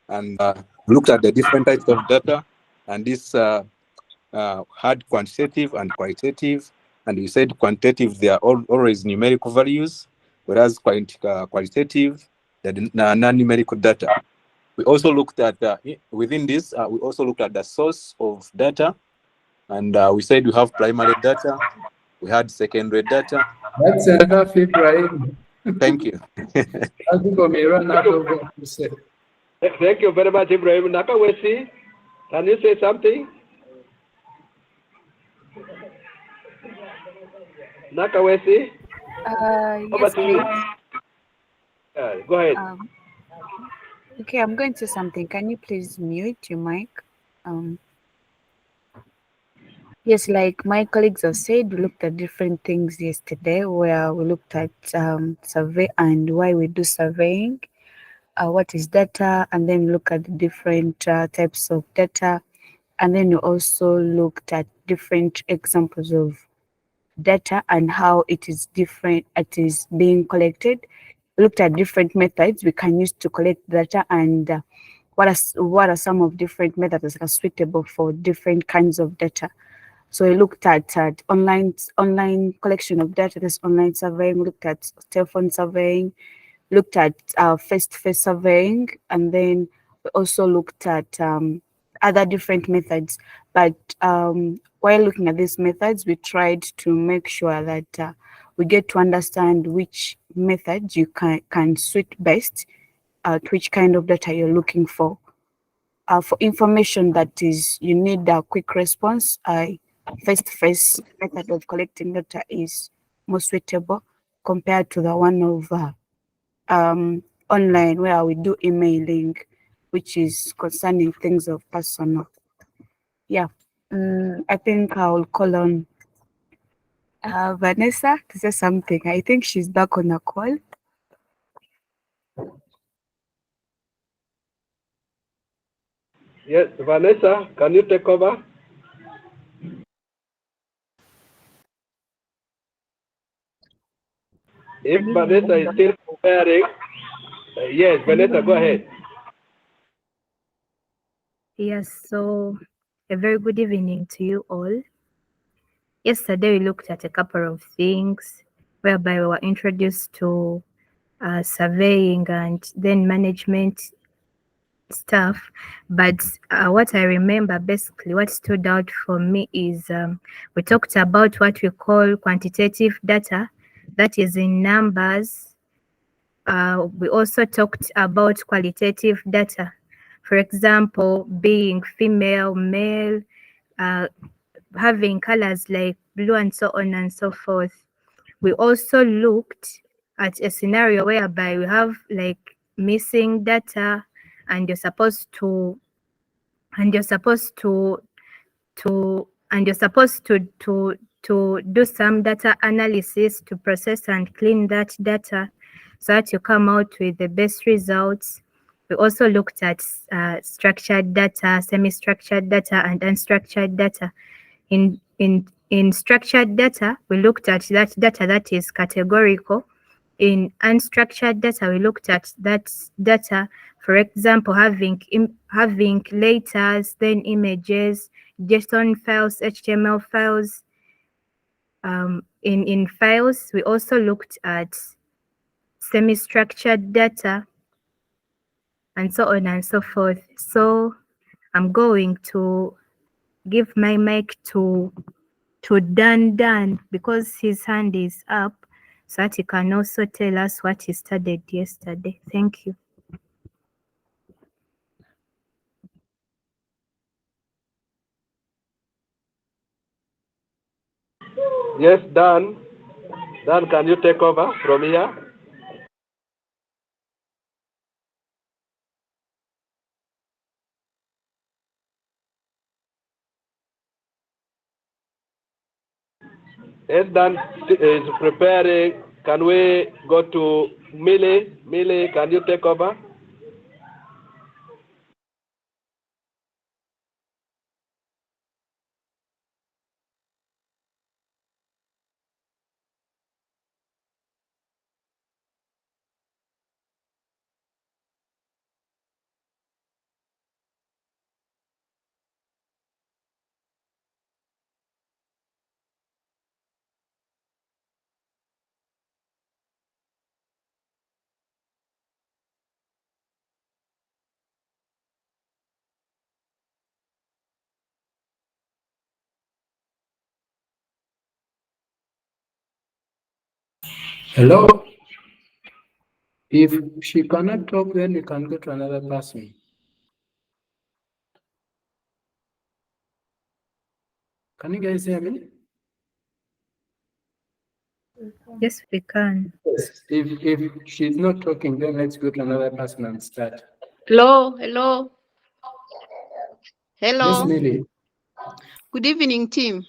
and looked at the different types of data, and this had quantitative and qualitative. And we said quantitative, they are always numerical values, whereas qualitative, the non-numerical data. We also looked at, within this, we also looked at the source of data. And we said we have primary data, we had secondary data. That's enough, Ibrahim. Thank you. I think we may run out of what to say. Thank you very much, Ibrahim. Nakawesi, can you say something? Nakawesi? Yes, please. Go ahead. Okay, I'm going to say something. Can you please mute your mic? Yes, like my colleagues have said, we looked at different things yesterday where we looked at survey and why we do surveying, what is data, and then look at the different types of data. And then we also looked at different examples of data and how it is different, it is being collected. We looked at different methods we can use to collect data and what are some of different methods that are suitable for different kinds of data. So we looked at online collection of data, this online surveying, looked at telephone surveying, looked at face-to-face surveying, and then we also looked at other different methods. But while looking at these methods, we tried to make sure that we get to understand which method you can suit best to which kind of data you're looking for. For information that is, you need a quick response, face-to-face method of collecting data is more suitable compared to the one of online where we do emailing, which is concerning things of personal. Yeah, I think I'll call on Vanessa to say something. I think she's back on a call. Yes, Vanessa, can you take over? If Vanessa is still preparing, yes, Vanessa, go ahead. Yes, so a very good evening to you all. Yesterday we looked at a couple of things whereby we were introduced to surveying and then management stuff. But what I remember, basically what stood out for me is we talked about what we call quantitative data, that is in numbers. We also talked about qualitative data, for example, being female, male, having colors like blue and so on and so forth. We also looked at a scenario whereby we have like missing data and you're supposed to do some data analysis to process and clean that data so that you come out with the best results. We also looked at structured data, semi-structured data, and unstructured data. In structured data, we looked at that data that is categorical. In unstructured data, we looked at that data, for example, having letters, then images, JSON files, HTML files. In files, we also looked at semi-structured data, and so on and so forth. So I'm going to give my mic to Dan because his hand is up so that he can also tell us what he studied yesterday. Thank you. Yes, Dan. Dan, can you take over from here? Yes, Dan is preparing. Can we go to Millie? Millie, can you take over? Hello? If she cannot talk, then we can go to another person. Can you guys hear me? Yes, we can. Yes. If she's not talking, then let's go to another person and start. Hello, hello, Yes, hello. Millie. Good evening, team.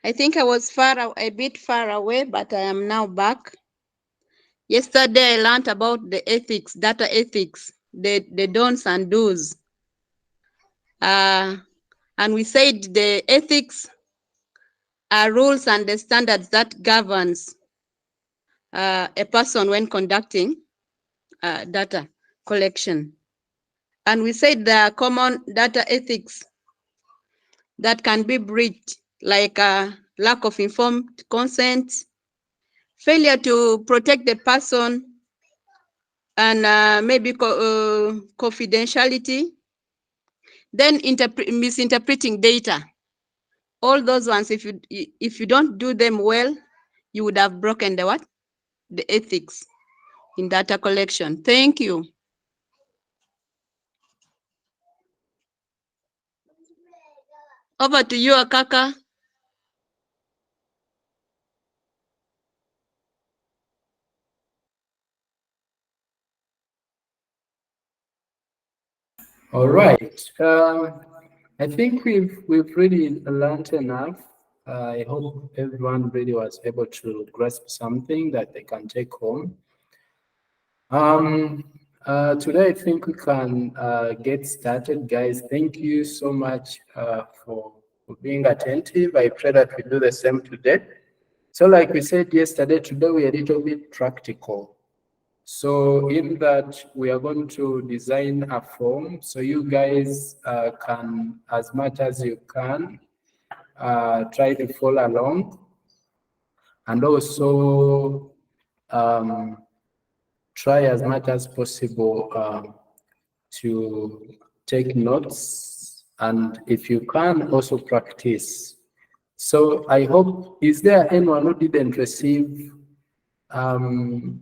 I think I was a bit far away, but I am now back. Yesterday, I learned about the ethics, data ethics, the don'ts and do's. And we said the ethics are rules and the standards that governs a person when conducting data collection. And we said there are common data ethics that can be breached, like lack of informed consent, failure to protect the person, and maybe confidentiality, then misinterpreting data. All those ones, if you don't do them well, you would have broken the what? The ethics in data collection. Thank you. Over to you, Akaka. All right. I think we've really learned enough. I hope everyone really was able to grasp something that they can take home. Today I think we can get started, guys. Thank you so much for being attentive. I pray that we do the same today. So like we said yesterday, today we are a little bit practical. So in that, we are going to design a form so you guys can, as much as you can, try to follow along, and also try as much as possible to take notes, and if you can, also practice. So I hope, is there anyone who didn't receive the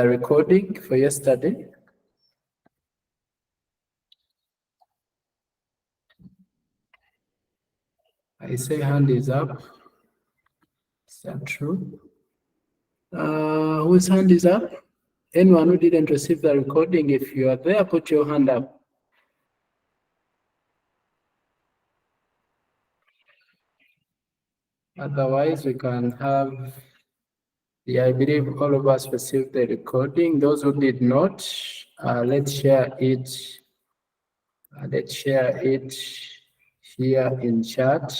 recording for yesterday? I say hand is up. Is that true? Whose hand is up? Anyone who didn't receive the recording, if you are there, put your hand up. Otherwise, we can have, yeah, I believe all of us received the recording. Those who did not, let's share it. Let's share it here in chat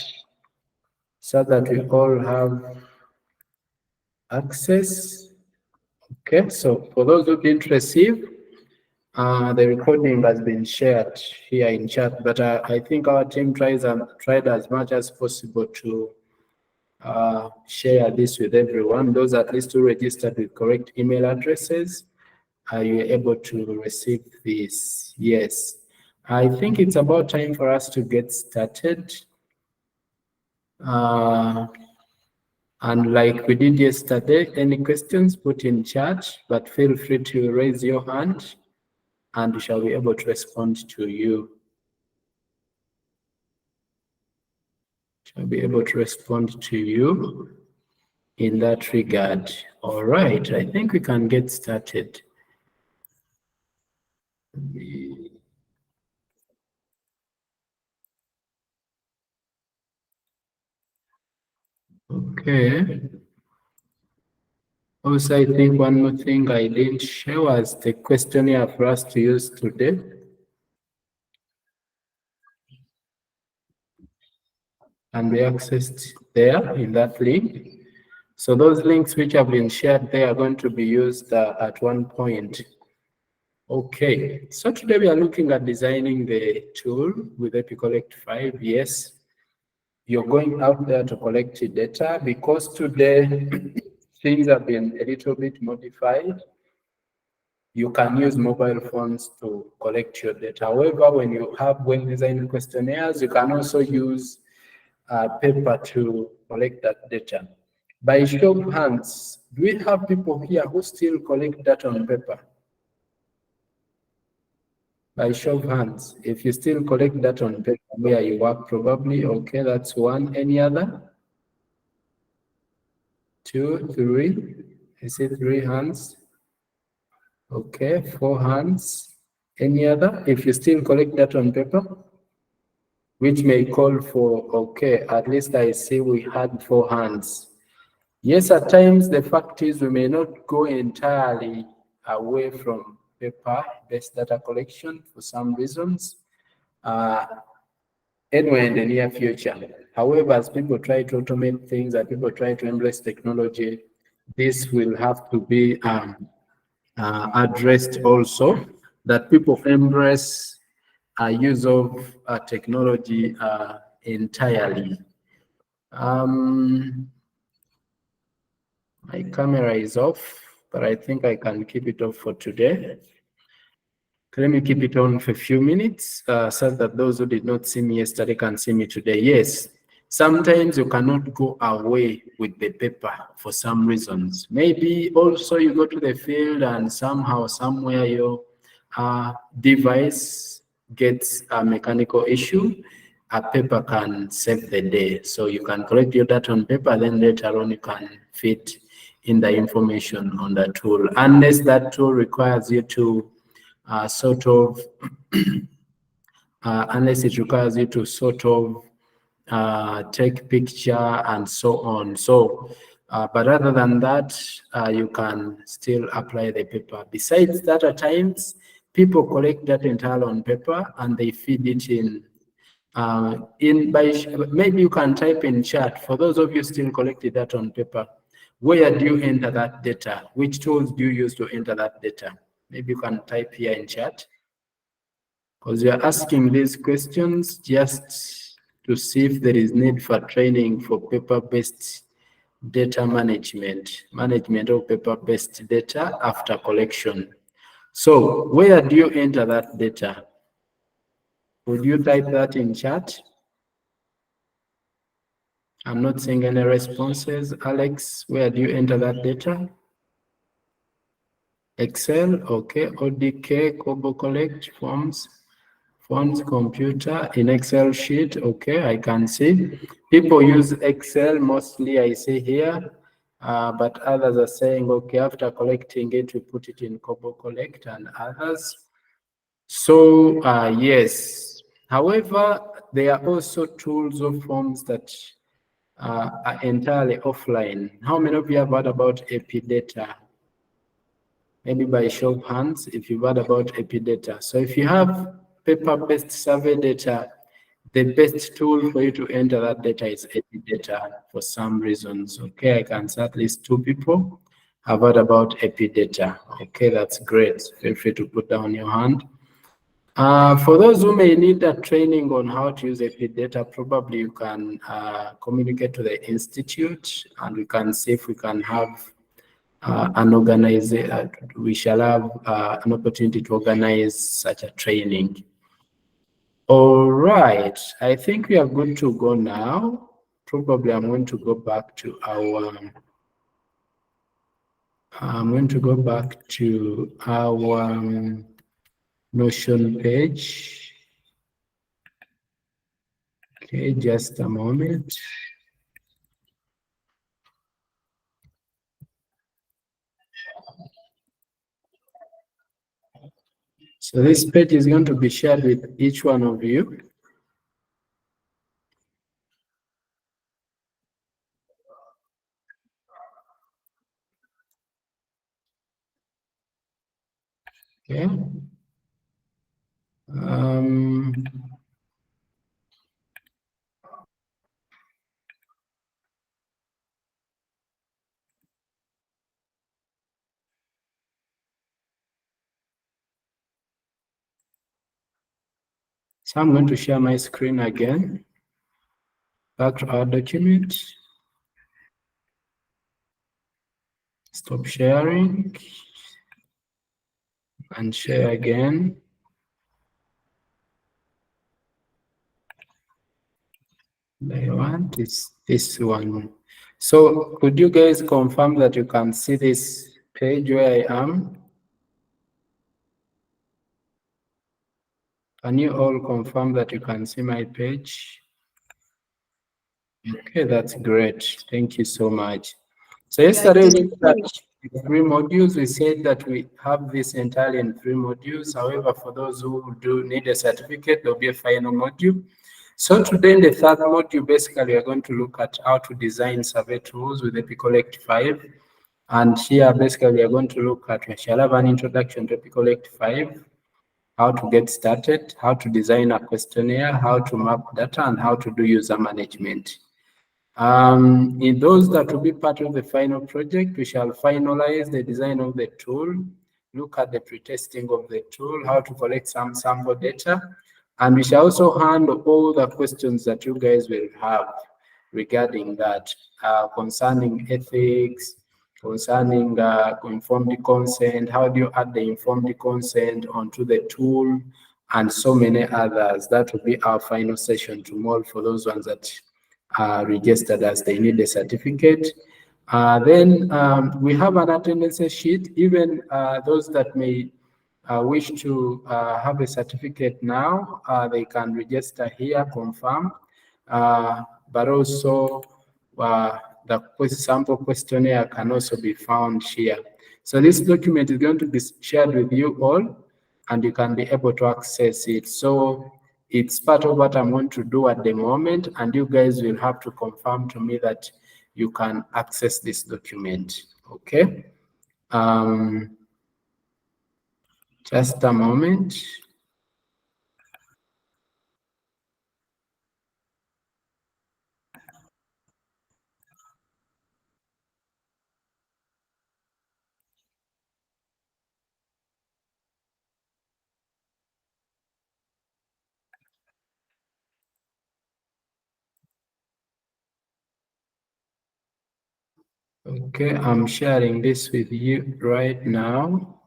so that we all have access. Okay, so for those who didn't receive, the recording has been shared here in chat, but I think our team tried as much as possible to share this with everyone. Those at least who registered with correct email addresses, are you able to receive this? Yes. I think it's about time for us to get started. And like we did yesterday, any questions, put in chat, but feel free to raise your hand and we shall be able to respond to you. Shall be able to respond to you in that regard. All right, I think we can get started. Okay. Also, I think one more thing I didn't share was the questionnaire for us to use today. And be accessed there in that link. So those links which have been shared there are going to be used at one point. Okay, so today we are looking at designing the tool with EpiCollect 5. Yes, you're going out there to collect your data because today things have been a little bit modified. You can use mobile phones to collect your data. However, when designing questionnaires, you can also use paper to collect that data. By show of hands, do we have people here who still collect data on paper? By show of hands, if you still collect data on paper where you work, probably, okay, that's one. Any other? 2, 3, I see 3 hands. Okay, 4 hands. Any other? If you still collect data on paper, which may call for, okay, at least I see we had 4 hands. Yes, at times the fact is we may not go entirely away from paper-based data collection for some reasons, anywhere in the near future. However, as people try to automate things, as people try to embrace technology, this will have to be addressed also, that people embrace use of technology entirely. My camera is off, but I think I can keep it off for today. Let me keep it on for a few minutes so that those who did not see me yesterday can see me today. Yes, sometimes you cannot go away with the paper for some reasons. Maybe also you go to the field and somehow, somewhere your device gets a mechanical issue. A paper can save the day. So you can collect your data on paper, then later on you can fit in the information on the tool, unless that tool requires you to unless it requires you to take picture and so on. So, but other than that, you can still apply the paper. Besides that, at times, people collect data entirely on paper and they feed it in. Maybe you can type in chat, for those of you still collecting data on paper, where do you enter that data? Which tools do you use to enter that data? Maybe you can type here in chat, because we are asking these questions just to see if there is need for training for paper-based data management of paper-based data after collection. So where do you enter that data? Would you type that in chat? I'm not seeing any responses. Alex, where do you enter that data? Excel, okay. ODK, Kobo Collect, Forms, computer, in Excel sheet, okay, I can see. People use Excel mostly, I see here, but others are saying, okay, after collecting it, we put it in Kobo Collect and others. So, yes. However, there are also tools or forms that are entirely offline. How many of you have heard about Epidata? Maybe by show of hands, if you've heard about Epidata. So if you have paper-based survey data, the best tool for you to enter that data is Epidata for some reasons. Okay, I can see at least 2 people have heard about Epidata. Okay, that's great. Feel free to put down your hand. For those who may need a training on how to use Epidata, probably you can communicate to the institute and we can see if we can have we shall have an opportunity to organize such a training. All right, I think we are good to go now. Probably I'm going to go back to our Notion page. Okay, just a moment. So this page is going to be shared with each one of you. Okay. So I'm going to share my screen again. Back to our document. Stop sharing and share again. I want is this one. So could you guys confirm that you can see this page where I am? Can you all confirm that you can see my page? Okay, that's great. Thank you so much. So yesterday we looked at three modules. We said that we have this entirely in three modules. However, for those who do need a certificate, there'll be a final module. So today in the third module, basically, we are going to look at how to design survey tools with Epicollect 5. And here, basically, we are going to look at, we shall have an introduction to Epicollect 5, how to get started, how to design a questionnaire, how to map data, and how to do user management. In those that will be part of the final project, we shall finalize the design of the tool, look at the pre-testing of the tool, how to collect some sample data, and we shall also handle all the questions that you guys will have regarding that, concerning ethics, concerning informed consent, how do you add the informed consent onto the tool, and so many others. That will be our final session tomorrow for those ones that are registered as they need a certificate. Then we have an attendance sheet, even those that may wish to have a certificate now, they can register here, confirm, but also the sample questionnaire can also be found here. So this document is going to be shared with you all, and you can be able to access it. So it's part of what I'm going to do at the moment, and you guys will have to confirm to me that you can access this document, okay? Just a moment. Okay, I'm sharing this with you right now.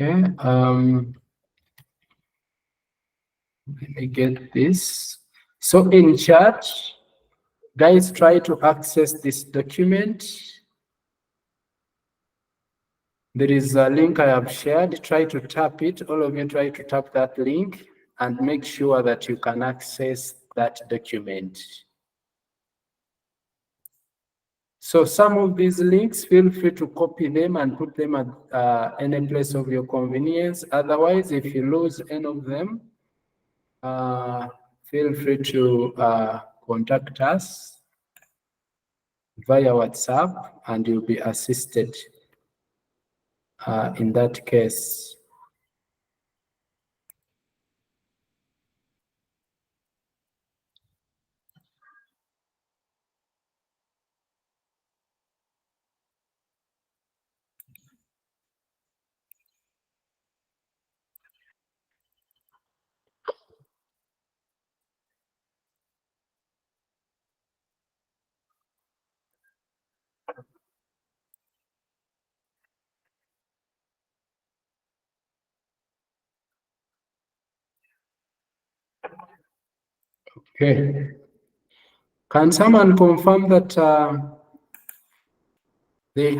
Okay, let me get this. So in chat, guys, try to access this document. There is a link I have shared. Try to tap it. All of you try to tap that link and make sure that you can access that document. So some of these links, feel free to copy them and put them at any place of your convenience. Otherwise, if you lose any of them, feel free to contact us via WhatsApp and you'll be assisted in that case. Okay. Can someone confirm that they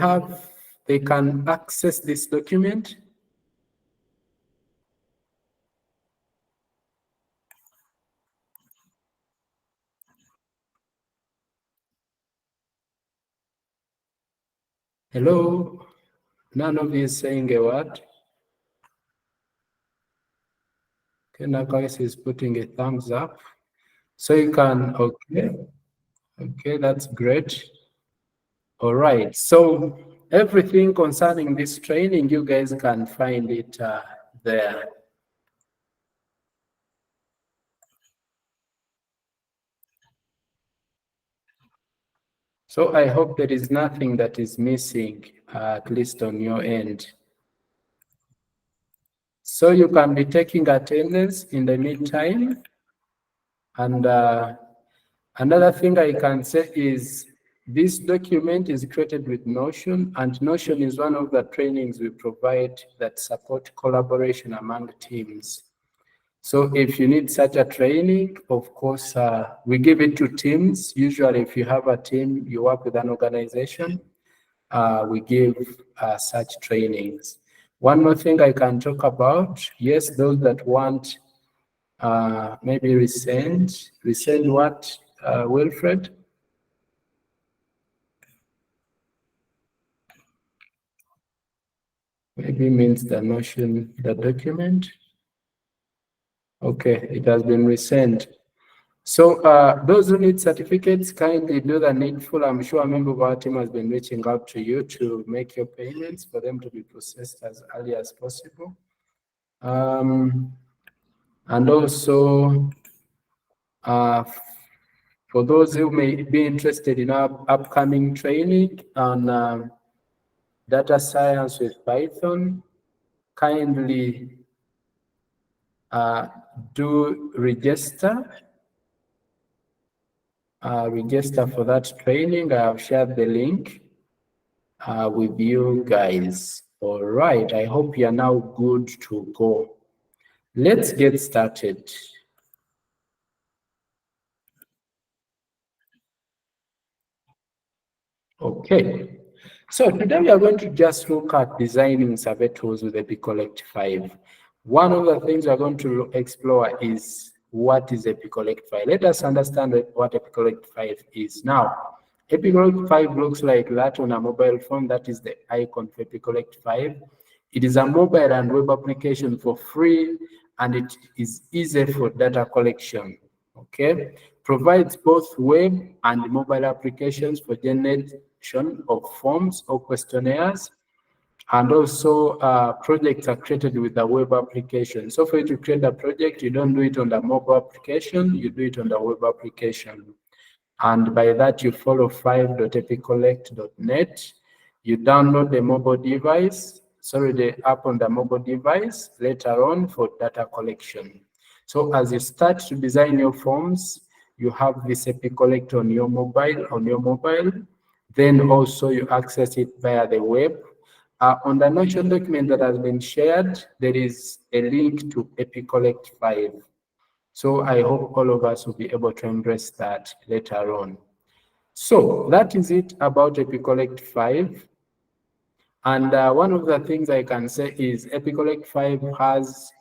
can access this document? Hello? None of you is saying a word. Okay, Nakais is putting a thumbs up. So you can, okay. Okay, that's great. All right, so everything concerning this training, you guys can find it there. So I hope there is nothing that is missing, at least on your end. So you can be taking attendance in the meantime. And another thing I can say is this document is created with Notion, and Notion is one of the trainings we provide that support collaboration among teams. So if you need such a training, of course, we give it to teams. Usually, if you have a team, you work with an organization, we give such trainings. One more thing I can talk about, yes, those that want maybe resend what, Wilfred? Maybe means the Notion, the document. Okay, it has been resent. So those who need certificates, kindly do the needful. I'm sure a member of our team has been reaching out to you to make your payments for them to be processed as early as possible. And also, for those who may be interested in our upcoming training on data science with Python, kindly do register. Register for that training. I have shared the link with you guys. All right, I hope you are now good to go. Let's get started. Okay, so today we are going to just look at designing survey tools with EpiCollect 5. One of the things we are going to explore is what is EpiCollect 5. Let us understand what EpiCollect 5 is. Now, EpiCollect 5 looks like that on a mobile phone. That is the icon for EpiCollect 5. It is a mobile and web application for free, and it is easy for data collection. Okay, provides both web and mobile applications for generation of forms or questionnaires, and also projects are created with the web application. So for you to create a project, you don't do it on the mobile application, you do it on the web application. And by that, you follow 5.epicollect.net. You download the mobile device, the app on the mobile device later on for data collection. So as you start to design your forms, you have this EpiCollect on your mobile. Then also you access it via the web. On the Notion document that has been shared, there is a link to EpiCollect 5. So I hope all of us will be able to embrace that later on. So that is it about EpiCollect 5. And one of the things I can say is EpiCollect 5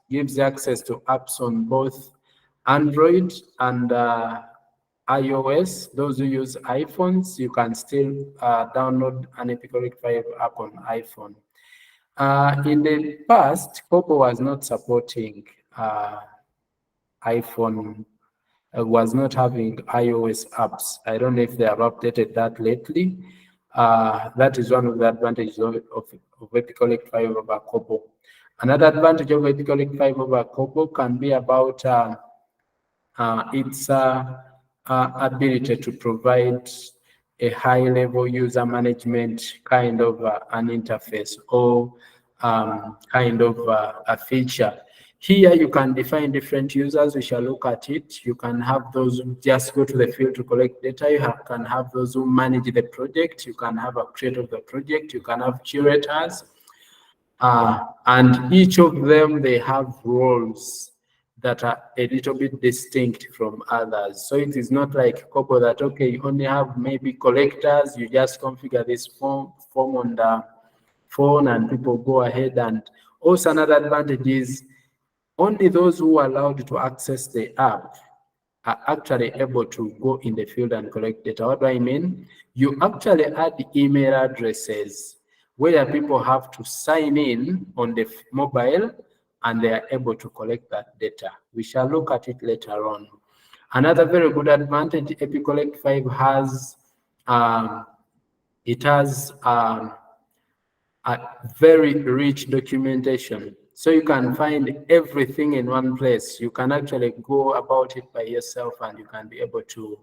gives access to apps on both Android and iOS. Those who use iPhones, you can still download an EpiCollect 5 app on iPhone. In the past, Kobo was not supporting iPhone, was not having iOS apps. I don't know if they have updated that lately. That is one of the advantages of EpiCollect 5 over Kobo. Another advantage of EpiCollect 5 over Kobo can be about its ability to provide a high-level user management kind of an interface or kind of a feature. Here you can define different users. We shall look at it. You can have those who just go to the field to collect data. You can have those who manage the project. You can have a creator of the project. You can have curators. And each of them, they have roles that are a little bit distinct from others. So it is not like Kobo that, okay, you only have maybe collectors. You just configure this form on the phone and people go ahead. And also another advantage is only those who are allowed to access the app are actually able to go in the field and collect data. What do I mean? You actually add email addresses where people have to sign in on the mobile and they are able to collect that data. We shall look at it later on. Another very good advantage EpiCollect 5 has, it has a very rich documentation. So you can find everything in one place. You can actually go about it by yourself and you can be able to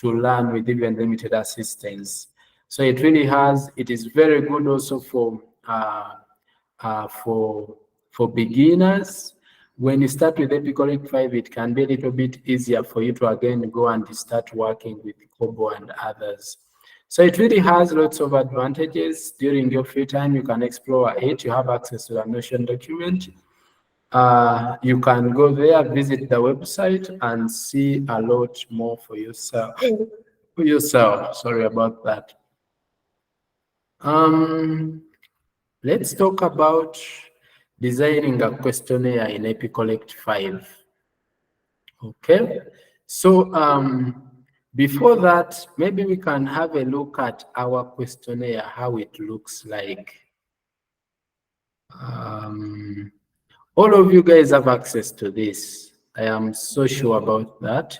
learn with even limited assistance. So it really has, it is very good also for for beginners. When you start with Epicorrect 5, it can be a little bit easier for you to again go and start working with Kobo and others. So it really has lots of advantages. During your free time, you can explore it. You have access to the Notion document. You can go there, visit the website, and see a lot more for yourself. Sorry about that. Let's talk about designing a questionnaire in Epicorrect 5. Okay, so before that, maybe we can have a look at our questionnaire, how it looks like. All of you guys have access to this. I am so sure about that.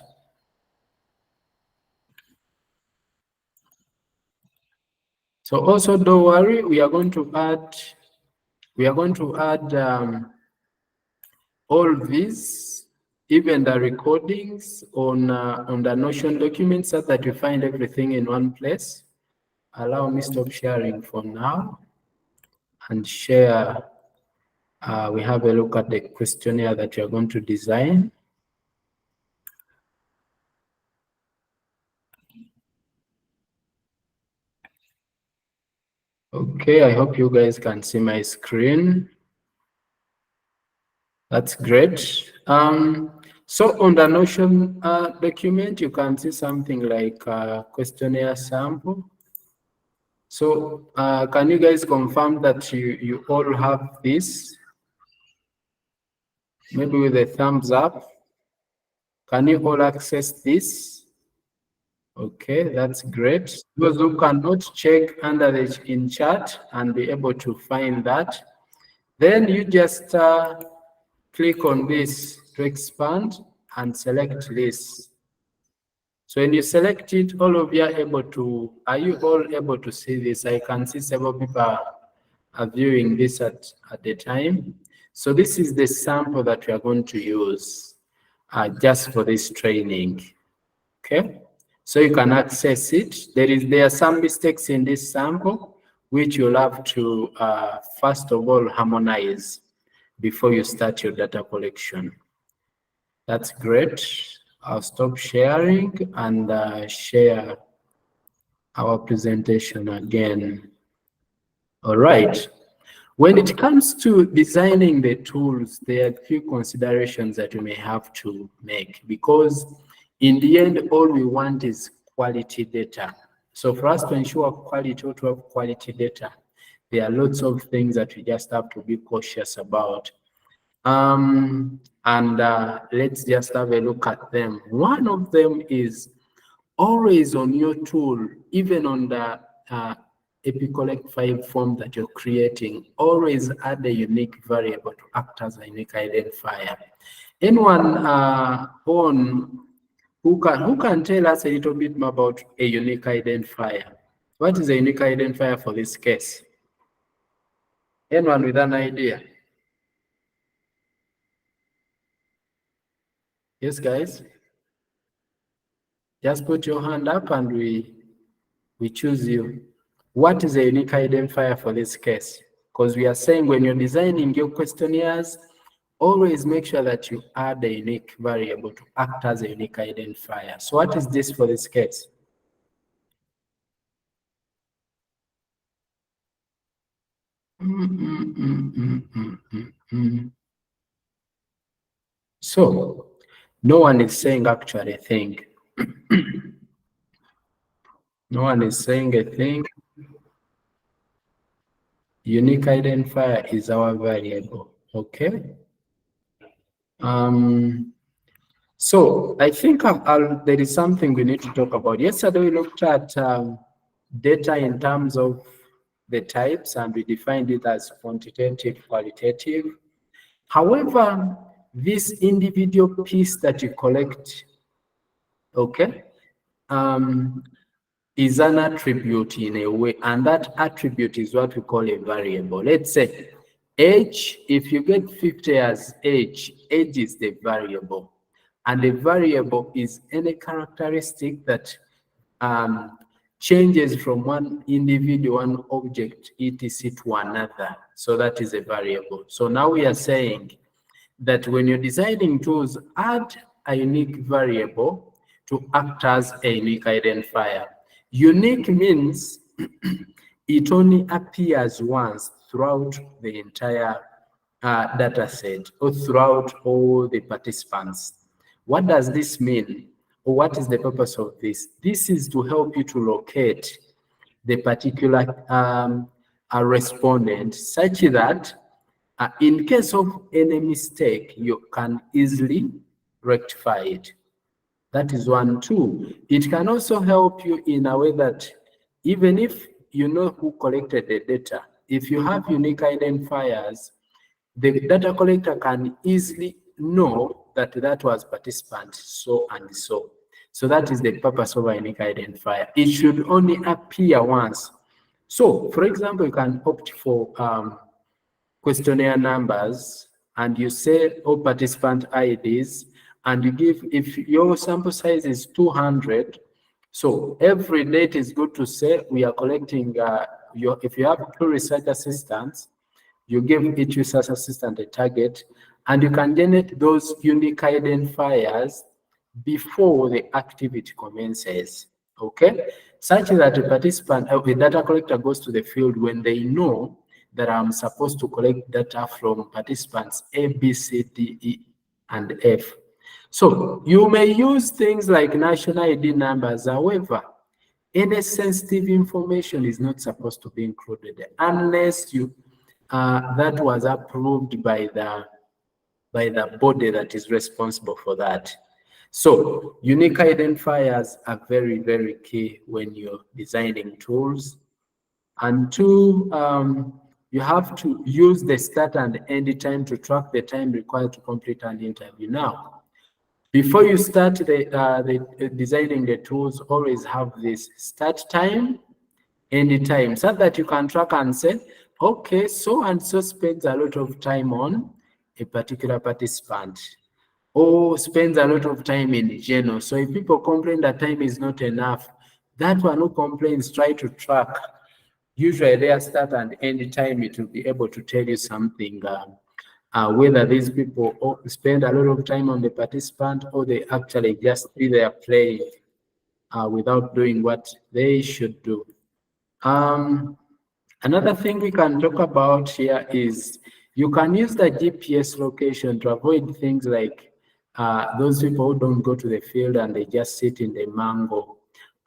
So also don't worry, we are going to add all these, even the recordings on the Notion document, so that you find everything in one place. Allow me stop sharing for now and share. We have a look at the questionnaire that you are going to design. Okay, I hope you guys can see my screen. That's great. So on the Notion document, you can see something like a questionnaire sample. So can you guys confirm that you all have this? Maybe with a thumbs up. Can you all access this? Okay, that's great. Those who cannot, check under the in chat and be able to find that. Then you just click on this to expand and select this. So when you select it, all of you are able to, are you all able to see this? I can see several people are viewing this at the time. So this is the sample that we are going to use just for this training, okay? So you can access it. There are some mistakes in this sample, which you'll have to, first of all, harmonize before you start your data collection. That's great. I'll stop sharing and share our presentation again. All right. When it comes to designing the tools, there are a few considerations that you may have to make, because in the end, all we want is quality data. So for us to ensure quality or to have quality data, there are lots of things that we just have to be cautious about. Let's just have a look at them. One of them is always on your tool, even on the Epicorrect 5 form that you're creating, always add a unique variable to act as a unique identifier. Anyone who can tell us a little bit more about a unique identifier? What is a unique identifier for this case? Anyone with an idea? Yes, guys? Just put your hand up and we choose you. What is a unique identifier for this case? Because we are saying when you're designing your questionnaires, always make sure that you add a unique variable to act as a unique identifier. So what is this for this case? So no one is saying actually a thing. No one is saying a thing. Unique identifier is our variable, okay? So I think there is something we need to talk about. Yesterday we looked at data in terms of the types, and we defined it as quantitative, qualitative. However, this individual piece that you collect, okay, is an attribute in a way, and that attribute is what we call a variable. Let's say age, if you get 50 as age is the variable, and the variable is any characteristic that changes from one individual, one object, etc. to another. So that is a variable. So now we are saying that when you're designing tools, add a unique variable to act as a unique identifier. Unique means it only appears once throughout the entire data set or throughout all the participants. What does this mean? Or what is the purpose of this? This is to help you to locate the particular respondent such that in case of any mistake, you can easily rectify it. That is one. Two, it can also help you in a way that even if you know who collected the data, if you have unique identifiers, the data collector can easily know that that was participant so and so. So that is the purpose of a unique identifier. It should only appear once. So, for example, you can opt for questionnaire numbers, and you say all participant IDs, and you give, if your sample size is 200, so every date is good to say we are collecting, if you have 2 research assistants, you give each research assistant a target, and you can generate those unique identifiers before the activity commences, okay? Such that a participant, a data collector goes to the field when they know that I'm supposed to collect data from participants A, B, C, D, E, and F. So you may use things like national ID numbers. However, any sensitive information is not supposed to be included unless you that was approved by the body that is responsible for that. So unique identifiers are very, very key when you're designing tools. And two, you have to use the start and end time to track the time required to complete an interview. Now, before you start designing the tools, always have this start time, end time, so that you can track and say, okay, so and so spends a lot of time on a particular participant, or spends a lot of time in general. So if people complain that time is not enough, that one who complains, try to track. Usually their start and end time, it will be able to tell you something, whether these people spend a lot of time on the participant or they actually just be there playing without doing what they should do. Another thing we can talk about here is you can use the GPS location to avoid things like those people who don't go to the field and they just sit in the mango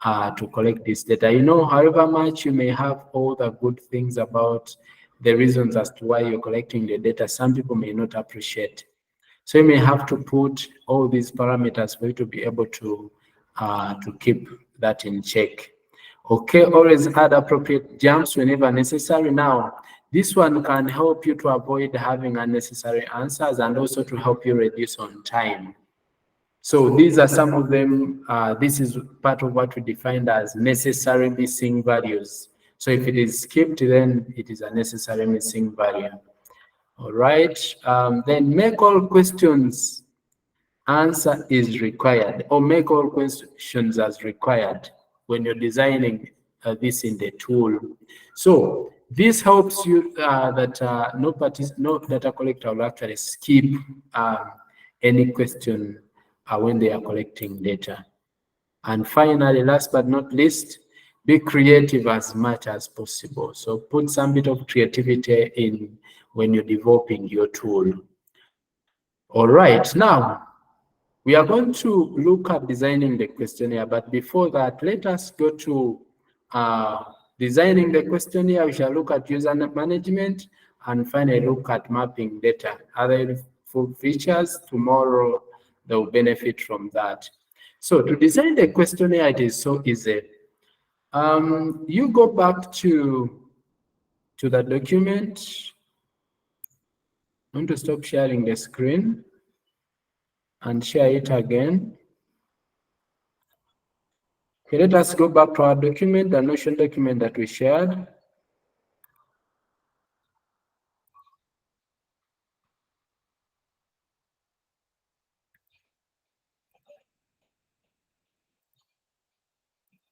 to collect this data. You know, however much you may have all the good things about the reasons as to why you're collecting the data, some people may not appreciate. So you may have to put all these parameters for you to be able to keep that in check. Okay, always add appropriate jumps whenever necessary. Now, this one can help you to avoid having unnecessary answers and also to help you reduce on time. So these are some of them. This is part of what we defined as necessary missing values. So if it is skipped, then it is a necessary missing value. All right, then make all questions answer is required, or make all questions as required when you're designing this in the tool. So this helps you that no data collector will actually skip any question when they are collecting data. And finally, last but not least, be creative as much as possible. So put some bit of creativity in when you're developing your tool. All right, now we are going to look at designing the questionnaire, but before that, let us go to designing the questionnaire. We shall look at user management and finally look at mapping data. Other full features, tomorrow they will benefit from that. So to design the questionnaire, it is so easy. You go back to the document. I'm going to stop sharing the screen and share it again. Okay, let us go back to our document, the Notion document that we shared.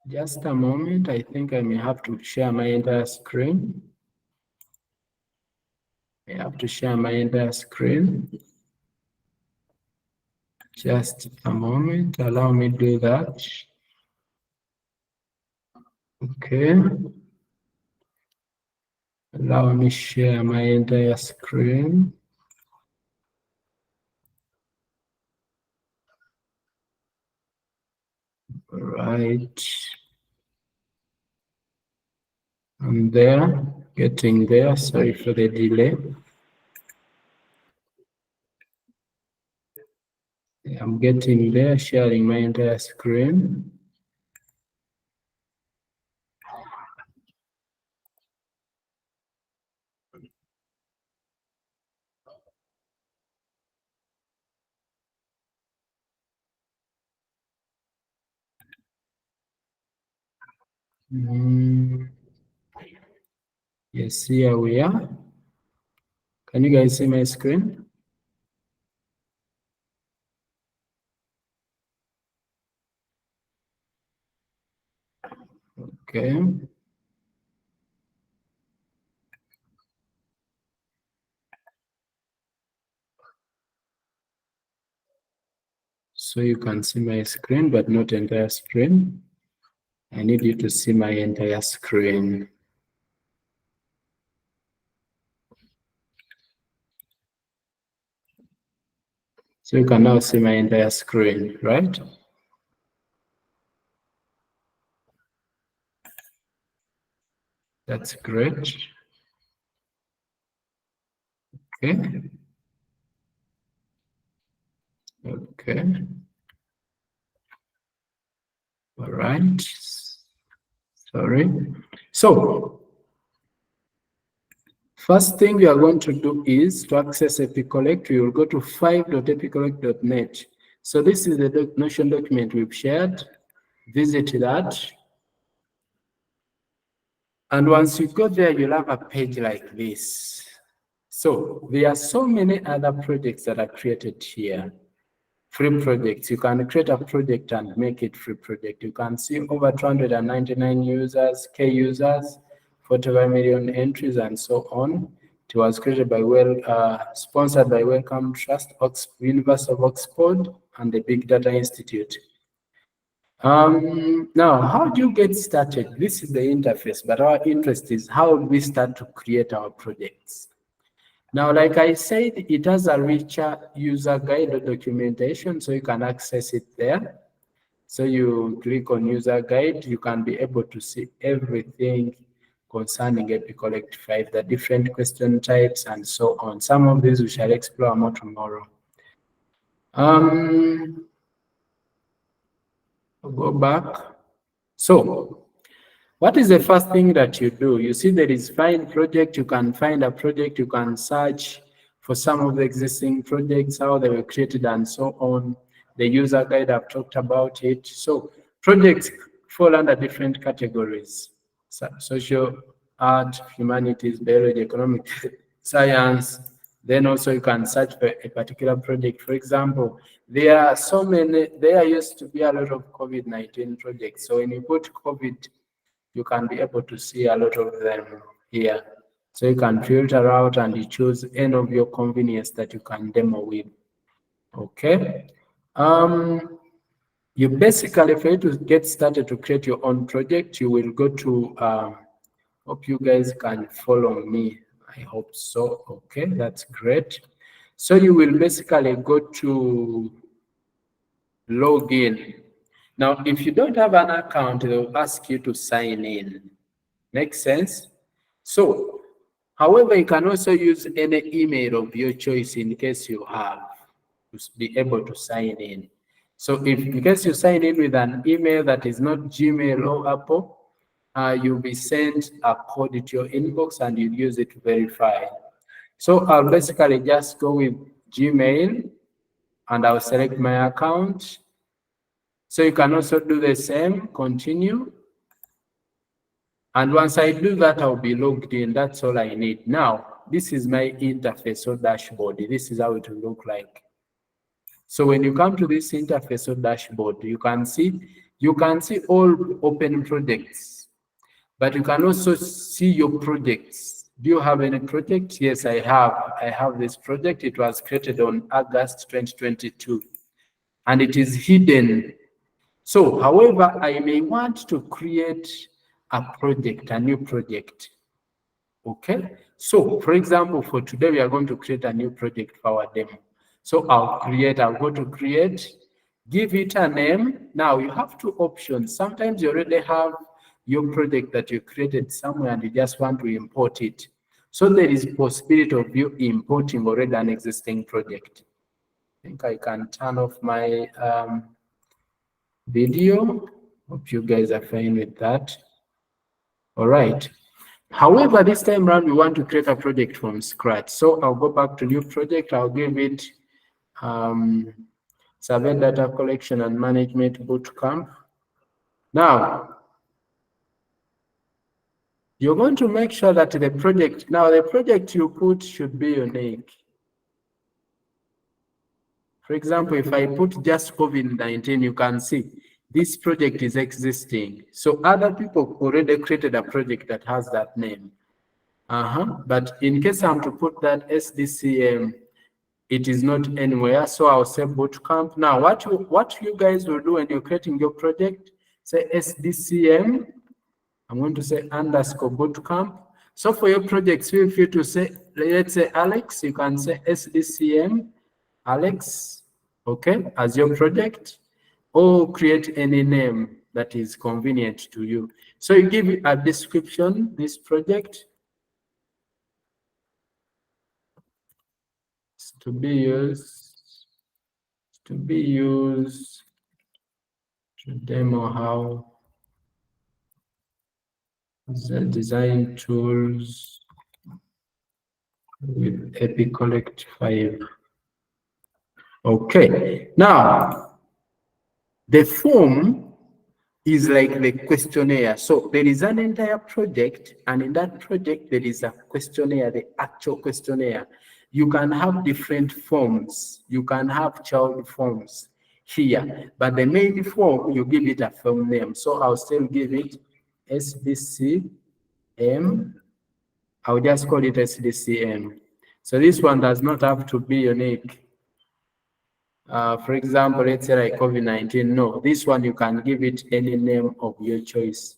Just a moment. I think I may have to share my entire screen. I have to share my entire screen. Just a moment. Allow me to do that. Okay. Allow me share my entire screen. Right. I'm there, getting there. Sorry for the delay. I'm getting there, sharing my entire screen. Yes, here we are. Can you guys see my screen? Okay. So you can see my screen, but not entire screen. I need you to see my entire screen. So you can now see my entire screen, right? That's great. Okay. Okay. All right. Sorry. So first thing we are going to do is to access EpiCollect, we will go to 5.epicollect.net. So this is the Notion document we've shared. Visit that. And once you go there, you'll have a page like this. So there are so many other projects that are created here. Free projects. You can create a project and make it free project. You can see over 299 users, K users, 45 million entries, and so on. It was created by sponsored by Wellcome Trust, University of Oxford, and the Big Data Institute. Now, how do you get started? This is the interface, but our interest is how we start to create our projects. Now, like I said, it has a richer user guide or documentation, so you can access it there. So you click on user guide, you can be able to see everything concerning EpiCollect 5, the different question types and so on. Some of these we shall explore more tomorrow. I'll go back. So what is the first thing that you do? You see there is find project, you can find a project, you can search for some of the existing projects, how they were created and so on. The user guide, I've talked about it. So projects fall under different categories: social, art, humanities, biology, economic, science. Then also you can search for a particular project. For example, there are so many, there used to be a lot of COVID-19 projects. So when you put COVID, you can be able to see a lot of them here. So you can filter out and you choose any of your convenience that you can demo with. Okay. You basically, for you to get started to create your own project, you will go to, hope you guys can follow me. I hope so. Okay, that's great. So you will basically go to login. Now, if you don't have an account, they'll ask you to sign in. Makes sense? So, however, you can also use any email of your choice in case you have to be able to sign in. So if in case you sign in with an email that is not Gmail or Apple, you'll be sent a code to your inbox and you use it to verify. So I'll basically just go with Gmail and I'll select my account. So you can also do the same, continue. And once I do that, I'll be logged in. That's all I need. Now, this is my interface or dashboard. This is how it will look like. So when you come to this interface or dashboard, you can see you can see all open projects, but you can also see your projects. Do you have any project? Yes, I have. I have this project. It was created on August 2022, and it is hidden. So, however, I may want to create a project, a new project. Okay, so for example, for today, we are going to create a new project for our demo. So I'll go to create, give it a name. Now you have two options. Sometimes you already have your project that you created somewhere and you just want to import it. So there is possibility of you importing already an existing project. I think I can turn off my video. Hope you guys are fine with that. All right. However, this time around, we want to create a project from scratch. So I'll go back to new project. I'll give it survey data collection and management bootcamp. Now, you're going to make sure that the project you put should be unique. For example, if I put just COVID-19, you can see this project is existing. So other people already created a project that has that name. But in case I'm to put that SDCM, it is not anywhere. So I'll say bootcamp. Now, what you guys will do when you're creating your project, say SDCM. I'm going to say underscore bootcamp. So for your projects, feel free to say, let's say Alex, you can say SDCM, Alex, okay, as your project, or create any name that is convenient to you. So you give it a description, this project, to be used to demo how the design tools with EpiCollect 5. Okay, now the form is like the questionnaire. So there is an entire project, and in that project there is a questionnaire, the actual questionnaire. You can have different forms. You can have child forms here, but the main form, you give it a form name. So I'll still give it SDCM. I'll just call it SDCM. So this one does not have to be unique. For example, let's say like COVID-19. No, this one you can give it any name of your choice.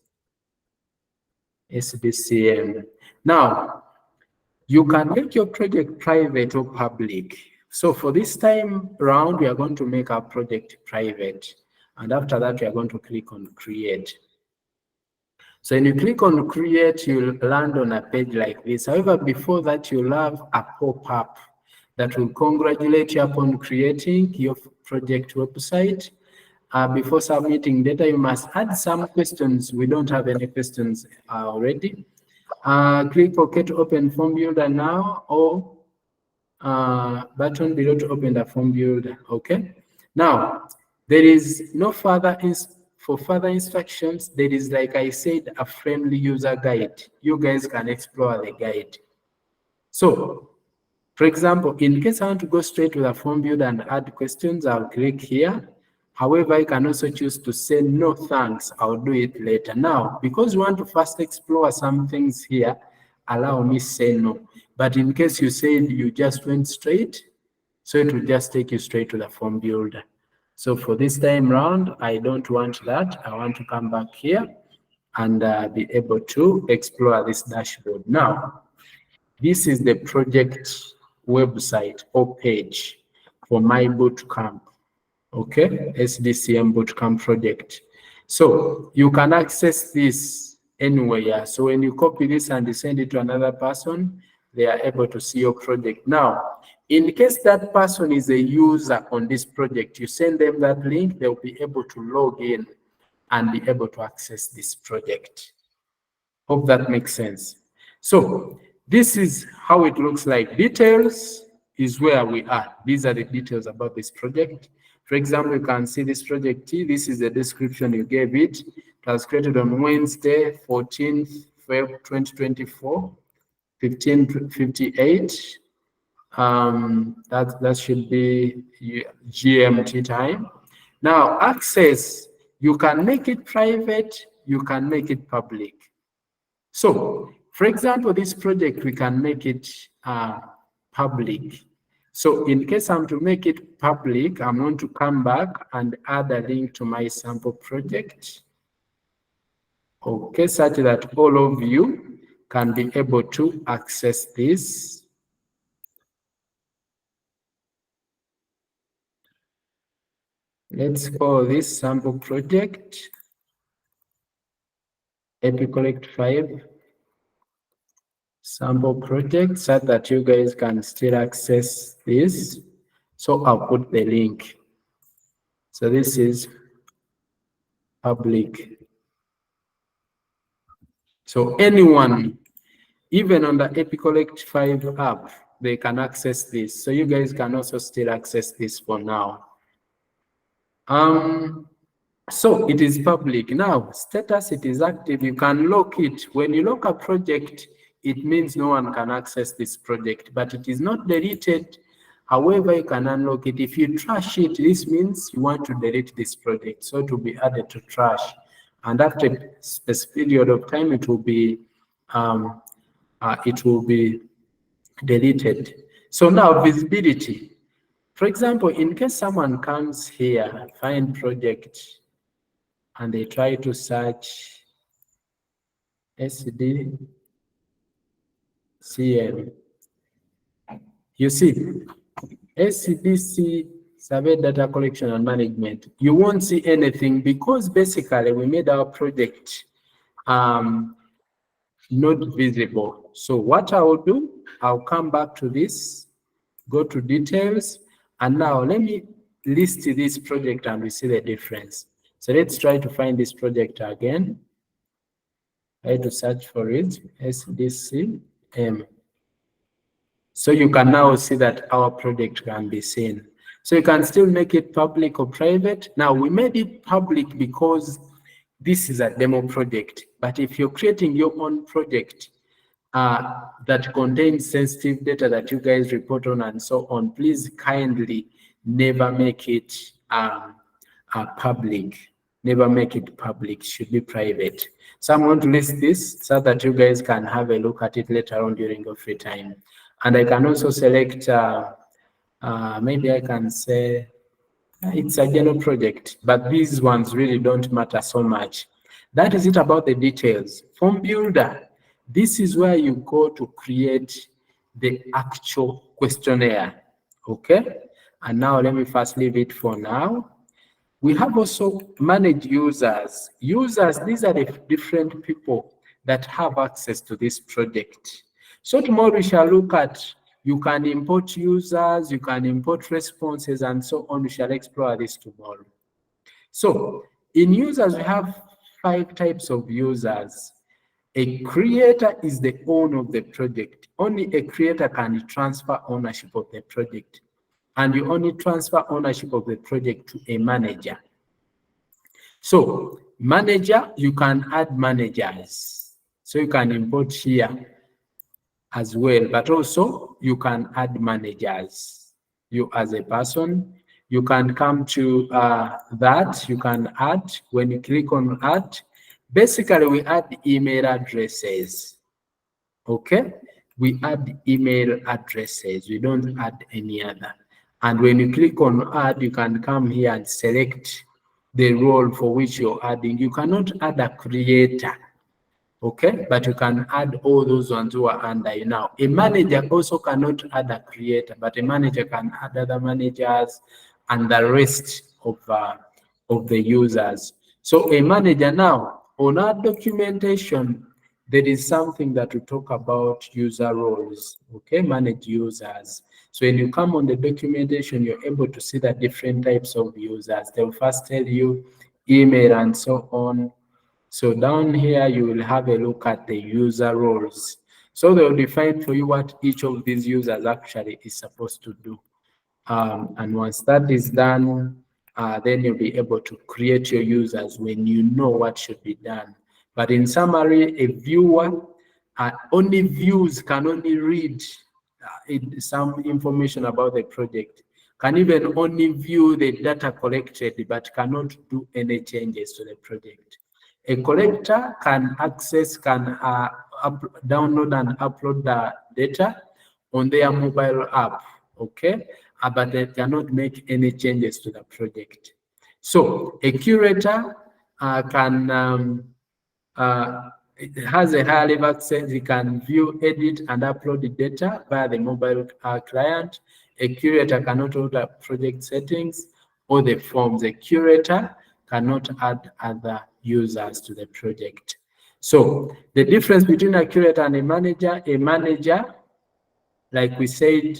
SDCM. Now, you can make your project private or public. So for this time round, we are going to make our project private. And after that, we are going to click on create. So when you click on create, you'll land on a page like this. However, before that, you'll have a pop-up that will congratulate you upon creating your project website. Before submitting data, you must add some questions. We don't have any questions already. Click OK to open form builder now, or button below to open the form builder. Okay. Now, there is no further for further instructions. There is, like I said, a friendly user guide. You guys can explore the guide. So, for example, in case I want to go straight to the form builder and add questions, I'll click here. However, I can also choose to say no thanks, I'll do it later. Now, because we want to first explore some things here, allow me say no. But in case you said you just went straight, so it will just take you straight to the form builder. So for this time round, I don't want that. I want to come back here and be able to explore this dashboard. Now, this is the project website or page for my bootcamp. Okay, SDCM bootcamp project. So you can access this anywhere. So when you copy this and you send it to another person, they are able to see your project. Now, in case that person is a user on this project, you send them that link, they'll be able to log in and be able to access this project. Hope that makes sense. So this is how it looks like. Details is where we are. These are the details about this project. For example, you can see this project T. This is the description you gave it. It was created on Wednesday, 14th February 2024, 15:58. That should be GMT time. Now, access, You can make it private, you can make it public. So, for example, this project, we can make it public. So in case I'm to make it public, I'm going to come back and add a link to my sample project. Okay, such that all of you can be able to access this. Let's call this sample project EpiCollect 5 sample project, so that you guys can still access this. So I'll put the link. So this is public. So anyone, even on the EpiCollect 5 app, they can access this. So you guys can also still access this for now. So it is public. Now, status, it is active. You can lock it. When you lock a project, it means no one can access this project, but it is not deleted. However, you can unlock it. If you trash it, this means you want to delete this project. So it will be added to trash. And after a specific period of time, it will be deleted. So now visibility. For example, in case someone comes here, find project, and they try to search SDCM, you see, SDC, Survey Data Collection and Management, you won't see anything because basically we made our project not visible. So what I will do, I'll come back to this, go to details, and now let me list this project and we see the difference. So let's try to find this project again. Try to search for it, SDCM. So you can now see that our project can be seen. So you can still make it public or private. Now we made it public because this is a demo project. But if you're creating your own project that contains sensitive data that you guys report on and so on, please kindly never make it public. Never make it public, should be private. So I'm going to list this so that you guys can have a look at it later on during your free time. And I can also select, maybe I can say, it's a general project, but these ones really don't matter so much. That is it about the details. Form Builder, this is where you go to create the actual questionnaire, okay? And now let me first leave it for now. We have also managed users. Users, these are the different people that have access to this project. So tomorrow we shall look at, you can import users, you can import responses, and so on. We shall explore this tomorrow. So in users, we have 5 types of users. A creator is the owner of the project. Only a creator can transfer ownership of the project. And you only transfer ownership of the project to a manager. So manager, you can add managers. So you can import here as well, but also you can add managers. You as a person, you can come to that, you can add, when you click on add, basically we add email addresses, okay? We add email addresses, we don't add any other. And when you click on add, you can come here and select the role for which you're adding. You cannot add a creator, okay? But you can add all those ones who are under you. Now, a manager also cannot add a creator, but a manager can add other managers and the rest of the users. So a manager now, on our documentation, there is something that we talk about user roles, okay? Manage users. So when you come on the documentation, you're able to see the different types of users. They'll first tell you email and so on. So down here, you will have a look at the user roles. So they'll define for you what each of these users actually is supposed to do. And once that is done, then you'll be able to create your users when you know what should be done. But in summary, a viewer only views, can only read some information about the project, can even only view the data collected but cannot do any changes to the project. A collector can access, download and upload the data on their mobile app, okay? But they cannot make any changes to the project. So a curator it has a high level access. He can view, edit, and upload the data via the mobile client. A curator cannot alter project settings or the forms. A curator cannot add other users to the project. So the difference between a curator and a manager, like we said,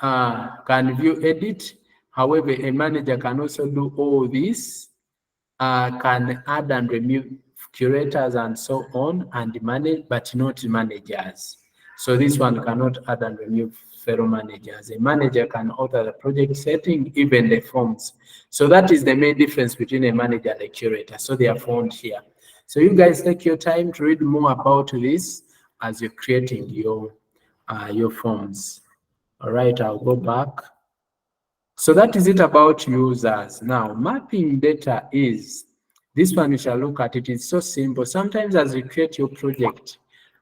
can view, edit. However, a manager can also do all this, can add and remove curators and so on, and manage, but not managers. So this one cannot add and remove fellow managers. A manager can alter the project setting, even the forms. So that is the main difference between a manager and a curator. So they are found here. So you guys take your time to read more about this as you're creating your forms. All right, I'll go back. So that is it about users. Now, mapping data is, this one we shall look at it. It's so simple. Sometimes as you create your project,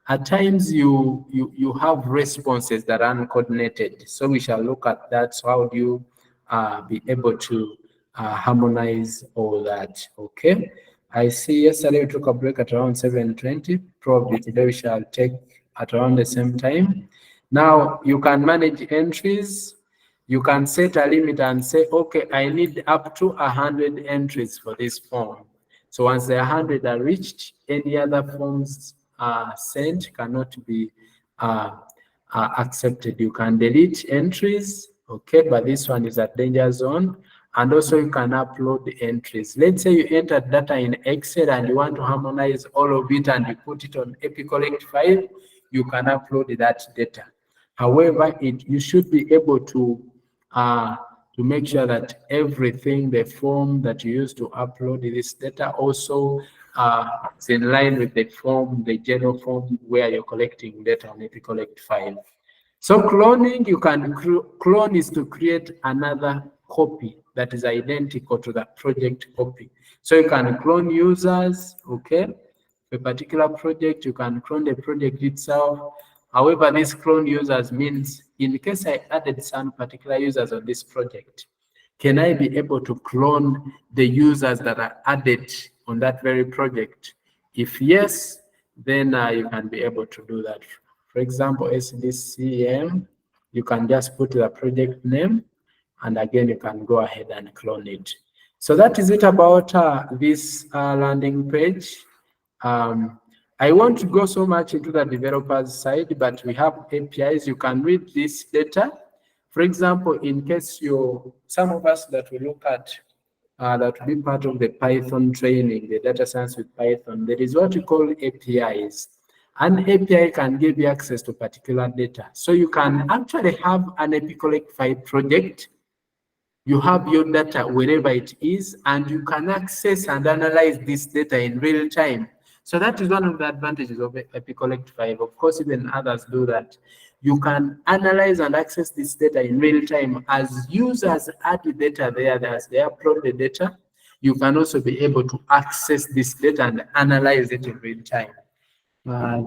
at times you have responses that are uncoordinated. So we shall look at that. So how do you be able to harmonize all that, okay? I see yesterday we took a break at around 7:20. Probably today we shall take at around the same time. Now, you can manage entries. You can set a limit and say, okay, I need up to 100 entries for this form. So once the 100 are reached, any other forms sent cannot be accepted. You can delete entries, okay, but this one is a danger zone. And also you can upload the entries. Let's say you enter data in Excel and you want to harmonize all of it and you put it on EpiCollect file, you can upload that data. However, you should be able to make sure that everything, the form that you use to upload this data also is in line with the form, the general form where you're collecting data on EpiCollect file. So cloning, you can clone is to create another copy that is identical to the project copy. So you can clone users, okay? For a particular project, you can clone the project itself. However, this clone users means in case I added some particular users on this project, can I be able to clone the users that are added on that very project? If yes, then you can be able to do that. For example, SDCM, you can just put the project name, and again, you can go ahead and clone it. So that is it about this landing page. I won't go so much into the developer's side, but we have APIs. You can read this data. For example, in case some of us that we look at that will be part of the Python training, the data science with Python, there is what we call APIs. An API can give you access to particular data. So you can actually have an EpiCollect file project. You have your data wherever it is, and you can access and analyze this data in real time. So that is one of the advantages of EpiCollect 5. Of course, even others do that. You can analyze and access this data in real time. As users add the data there, as they upload the data, you can also be able to access this data and analyze it in real time.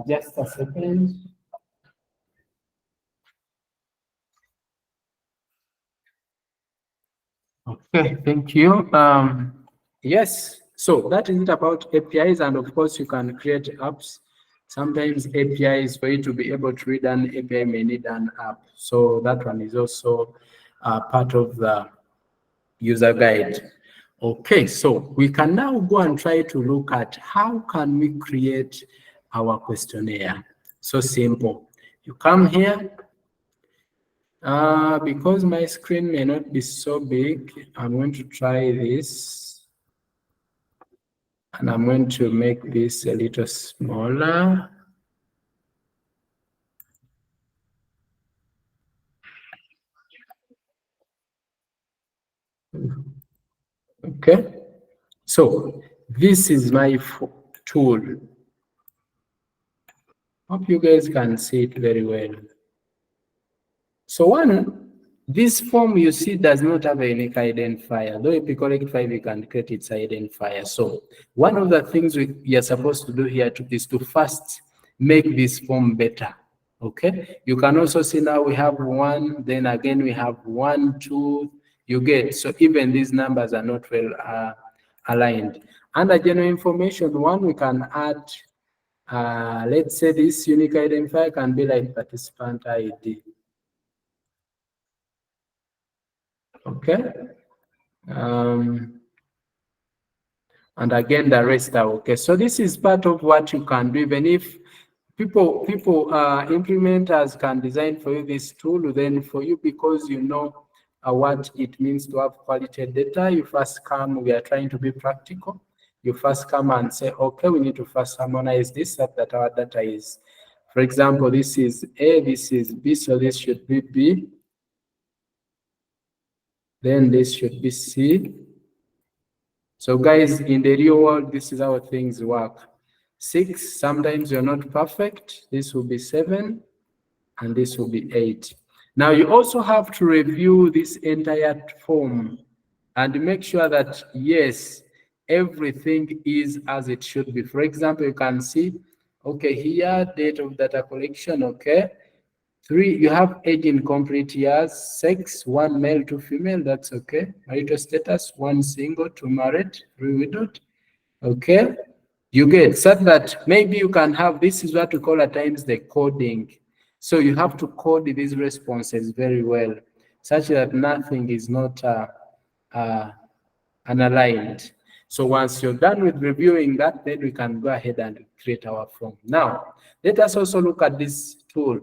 Just a second. Okay, thank you. Yes, so that is it about APIs, and of course you can create apps. Sometimes APIs, for you to be able to read an API, may need an app. So that one is also part of the user guide. Okay, so we can now go and try to look at how can we create our questionnaire. So simple. You come here. Because my screen may not be so big, I'm going to try this. And I'm going to make this a little smaller. Okay, so this is my tool. Hope you guys can see it very well. So one This form you see does not have a unique identifier. Though if you collect 5, you can create its identifier. So one of the things we are supposed to do here is to first make this form better. Okay, you can also see now we have 1, then again we have 1, 2, you get. So even these numbers are not well aligned. Under general information, 1, we can add, let's say this unique identifier can be like participant ID. Okay. And again, the rest are okay. So this is part of what you can do. Even if people implementers can design for you this tool, then for you, because you know what it means to have quality data, you first come, we are trying to be practical. You first come and say, okay, we need to first harmonize this so that our data is, for example, this is A, this is B, so this should be B. Then this should be C. So guys, in the real world, this is how things work. 6, sometimes you're not perfect. This will be 7, and this will be 8. Now you also have to review this entire form and make sure that, yes, everything is as it should be. For example, you can see, okay, here, date of data collection, okay. 3, you have age in complete years, sex, 1 male, 2 female, that's okay. Marital status, 1 single, 2 married, 3 widowed, okay. You get, so that maybe you can have, this is what we call at times the coding. So you have to code these responses very well, such that nothing is not unaligned. So once you're done with reviewing that, then we can go ahead and create our form. Now, let us also look at this tool.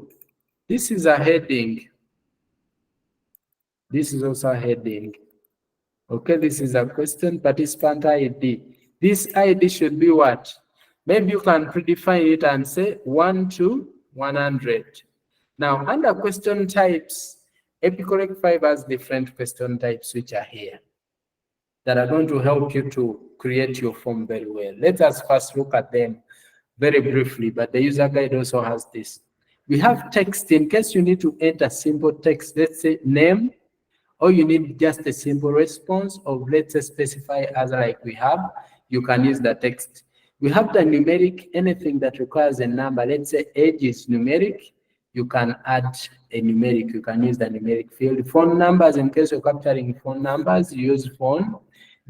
This is a heading. This is also a heading. Okay, this is a question, participant ID. This ID should be what? Maybe you can predefine it and say 1 to 100. Now, under question types, EpiCollect 5 has different question types which are here that are going to help you to create your form very well. Let us first look at them very briefly, but the user guide also has this. We have text in case you need to enter simple text, let's say name, or you need just a simple response of, let's say, specify as like we have, you can use the text. We have the numeric, anything that requires a number, let's say age is numeric, you can add a numeric, you can use the numeric field. Phone numbers, in case you're capturing phone numbers, you use phone.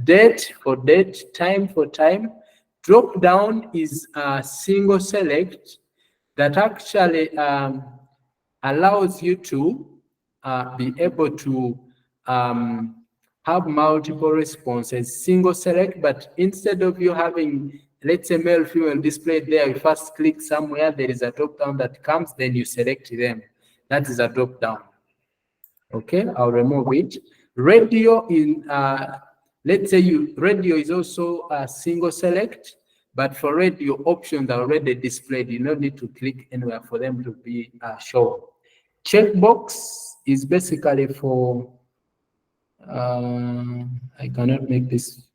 Date for date, time for time. Drop down is a single select that actually allows you to be able to have multiple responses, single select, but instead of you having, let's say, male, female displayed there, you first click somewhere, there is a drop down that comes, then you select them. That is a drop down. Okay, I'll remove it. Radio in, let's say radio is also a single select, but for radio options are already displayed. You don't need to click anywhere for them to be shown. Checkbox is basically for, I cannot make this.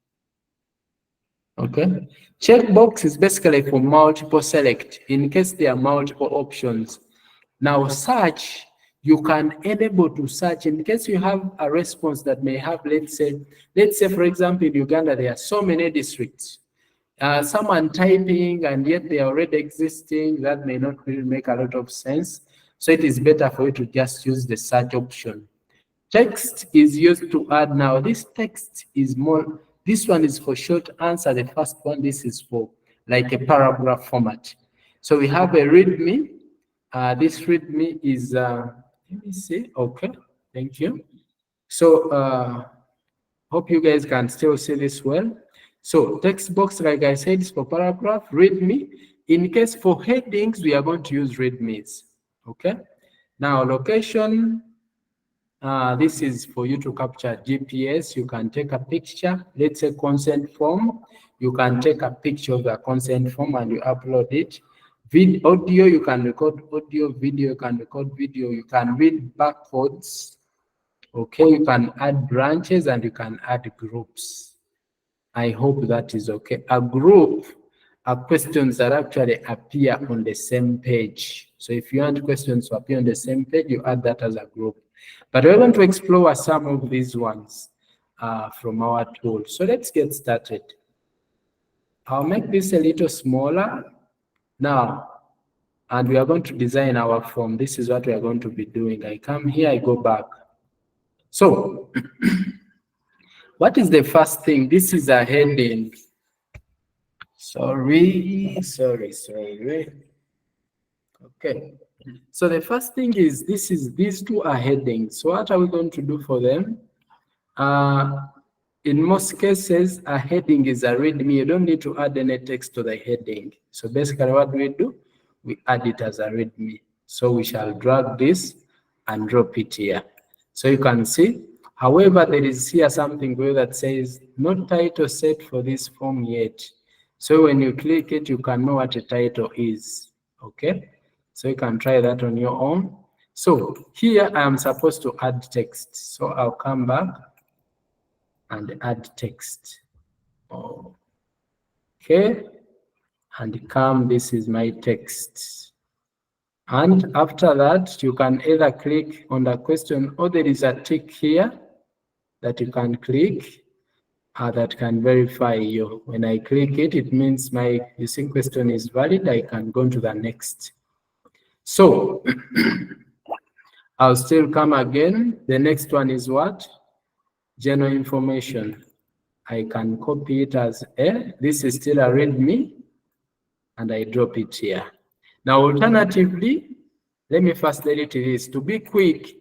Okay. Checkbox is basically for multiple select in case there are multiple options. Now search, you can enable to search in case you have a response that may have, let's say for example, in Uganda, there are so many districts. Someone typing and yet they are already existing, that may not really make a lot of sense. So it is better for you to just use the search option. Text is used to add. Now this text is more, this one is for short answer, the first one, this is for like a paragraph format. So we have a readme. This readme is, let me see, okay, thank you. So hope you guys can still see this well. So text box, like I said, is for paragraph, readme. In case for headings, we are going to use readmes, okay? Now location, this is for you to capture GPS. You can take a picture, let's say consent form. You can take a picture of the consent form and you upload it. Audio, you can record audio. Video, you can record video. You can read barcodes. Okay, you can add branches and you can add groups. I hope that is okay. A group, are questions that actually appear on the same page. So if you want questions to appear on the same page, you add that as a group. But we're going to explore some of these ones from our tool. So let's get started. I'll make this a little smaller now, and we are going to design our form. This is what we are going to be doing. I come here, I go back. So what is the first thing? This is a heading. Sorry. Okay. So the first thing is these two are headings. So what are we going to do for them? In most cases, a heading is a README. You don't need to add any text to the heading. So basically what do? We add it as a README. So we shall drag this and drop it here. So you can see, however, there is here something that says no title set for this form yet. So when you click it, you can know what a title is, okay? So you can try that on your own. So here I am supposed to add text. So I'll come back and add text. Okay, and come, this is my text. And after that, you can either click on the question, or there is a tick here that you can click that can verify you. When I click it, it means my using question is valid. I can go to the next. So I'll still come again. The next one is what? General information. I can copy it as a, this is still a README, and I drop it here. Now, alternatively, let me first delete this. To be quick,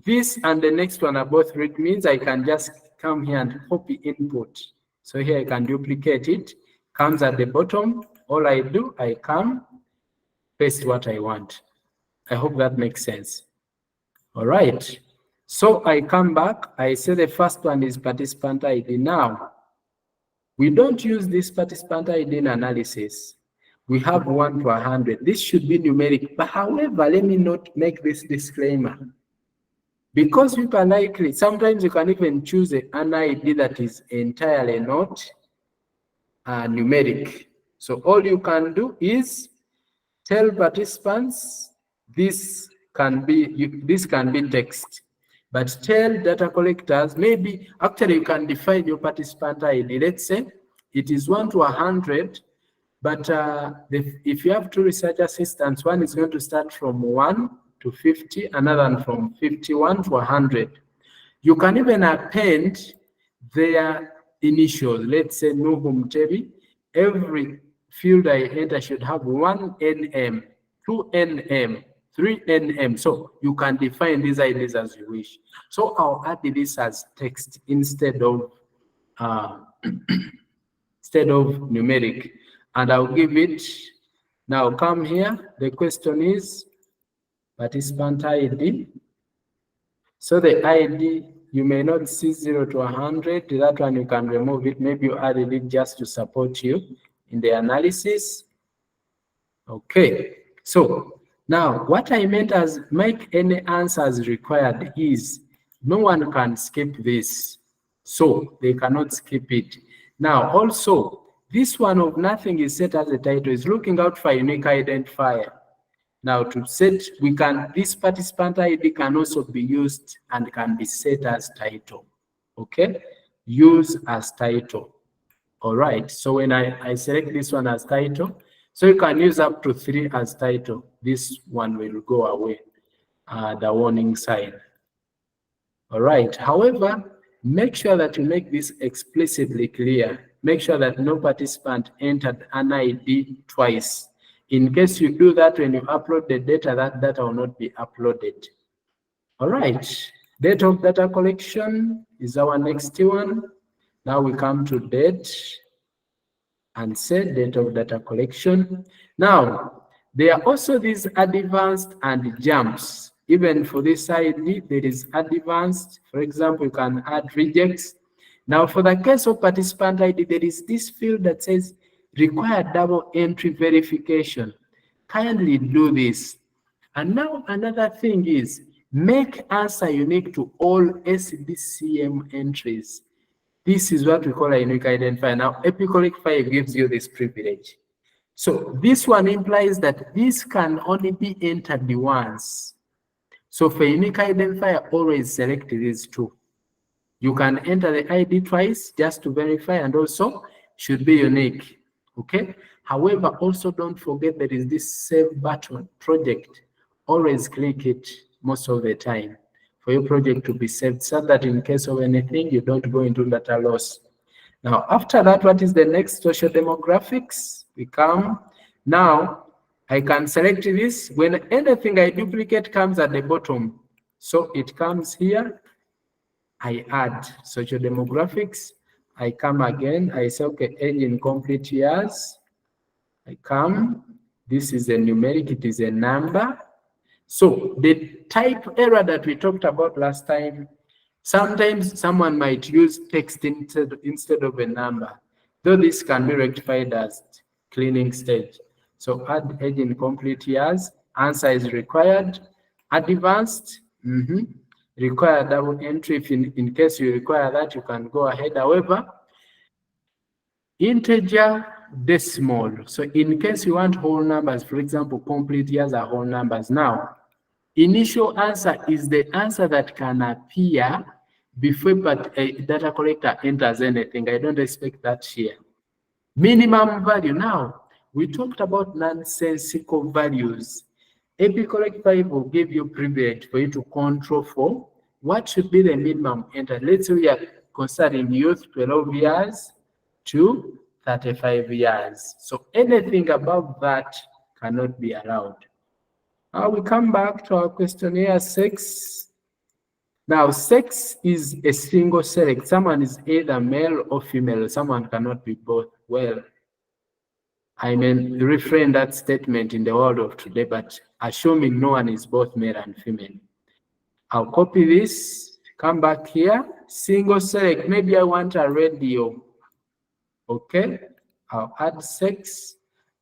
this and the next one are both READMEs. I can just come here and copy input. So here I can duplicate it. Comes at the bottom. All I do, I come, paste what I want. I hope that makes sense. All right. So I come back. I say the first one is participant ID. Now, we don't use this participant ID in analysis. We have 1 to 100. This should be numeric. But however, let me not make this disclaimer. Because people are likely, sometimes you can even choose an ID that is entirely not numeric. So all you can do is tell participants this can be text. But tell data collectors, maybe actually you can define your participant ID. Let's say it is 1 to 100, but if you have two research assistants, one is going to start from 1 to 50, another one from 51 to 100. You can even append their initials. Let's say Nuhu Mtebi. Every field I enter should have 1 NM, 2 NM, 3 NM. So you can define these IDs as you wish. So I'll add this as text instead of numeric, and I'll give it. Now come here. The question is participant ID. So the ID, you may not see 0 to 100. That one you can remove it. Maybe you added it just to support you in the analysis. Okay. So now what I meant as make any answers required is no one can skip this. So they cannot skip it. Now also, this one of nothing is set as a title is looking out for a unique identifier. Now to set, this participant ID can also be used and can be set as title. Okay, use as title. All right, so when I select this one as title, so you can use up to 3 as title. This one will go away, the warning sign. All right, however, make sure that you make this explicitly clear. Make sure that no participant entered an ID twice. In case you do that, when you upload the data, that data will not be uploaded. All right, date of data collection is our next one. Now we come to date and set date of data collection. Now, there are also these advanced and jumps. Even for this ID, there is advanced. For example, you can add rejects. Now, for the case of participant ID, there is this field that says require double entry verification. Kindly do this. And now another thing is make answer unique to all SDCM entries. This is what we call a unique identifier. Now, Epic 5 gives you this privilege. So this one implies that this can only be entered once. So for unique identifier, always select these two. You can enter the ID twice just to verify, and also should be unique. Okay. However, also don't forget there is this save button project. Always click it most of the time for your project to be saved, so that in case of anything, you don't go into data loss. Now, after that, what is the next? Social demographics. We come now. I can select this when anything I duplicate comes at the bottom. So it comes here. I add social demographics. I come again. I say, okay, age in complete years. I come. This is a numeric. It is a number. So the type error that we talked about last time, sometimes someone might use text instead of a number, though this can be rectified as cleaning stage. So add age in complete years, answer is required. Advanced, require double entry. If in case you require that, you can go ahead. However, integer, decimal. So in case you want whole numbers, for example, complete years are whole numbers. Now, initial answer is the answer that can appear before but a data collector enters anything. I don't expect that here. Minimum value. Now, we talked about nonsensical values. Epicorrect 5 will give you privilege for you to control for what should be the minimum enter. Let's say we are considering youth 12 years to 35 years. So anything above that cannot be allowed. We come back to our questionnaire 6. Now, sex is a single select. Someone is either male or female. Someone cannot be both. Well, I mean, refrain that statement in the world of today, but assuming no one is both male and female. I'll copy this, come back here, single select. Maybe I want a radio. Okay, I'll add sex.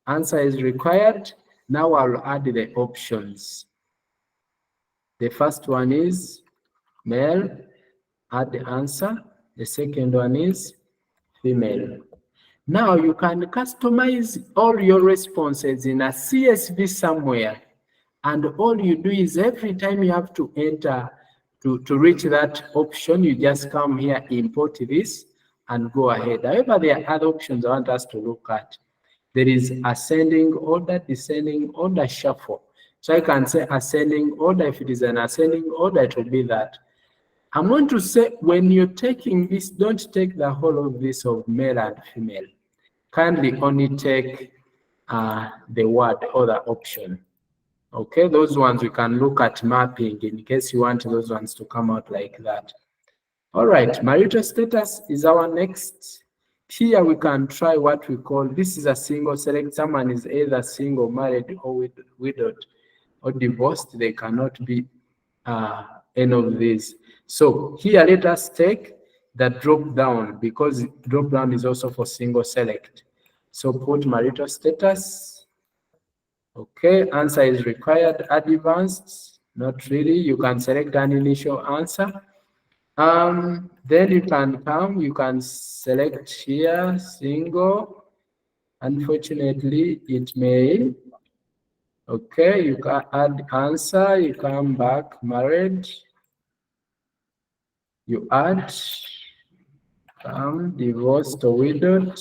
Answer is required. Now I'll add the options. The first one is male, add the answer. The second one is female. Now you can customize all your responses in a CSV somewhere. And all you do is every time you have to enter to reach that option, you just come here, import this, and go ahead. However, there are other options I want us to look at. There is ascending order, descending order, shuffle. So I can say ascending order. If it is an ascending order, it will be that. I'm going to say when you're taking this, don't take the whole of this of male and female. Kindly only take the word or the option. Okay, those ones we can look at mapping in case you want those ones to come out like that. All right, marital status is our next. Here we can try what we call, this is a single select. Someone is either single, married, or widowed, or divorced. They cannot be any of these. So here let us take the drop down, because drop down is also for single select. So put marital status. Okay, answer is required. Advanced, not really. You can select an initial answer. Then you can come, you can select here, single. Unfortunately, it may. Okay, you can add answer, you come back, married. You add, divorced or widowed.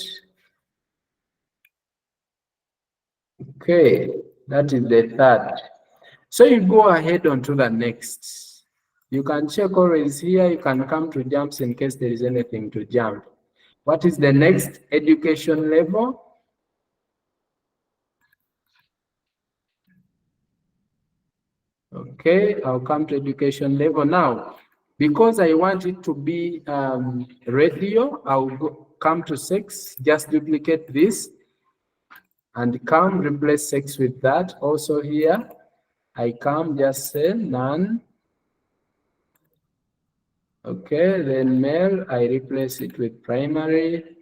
Okay, that is the third. So you go ahead on to the next. You can check always here. You can come to jumps in case there is anything to jump. What is the next? Education level. Okay, I'll come to education level now. Because I want it to be radio, I'll come to 6, just duplicate this and come replace 6 with that. Also here, I come just say none. Okay, then male, I replace it with primary.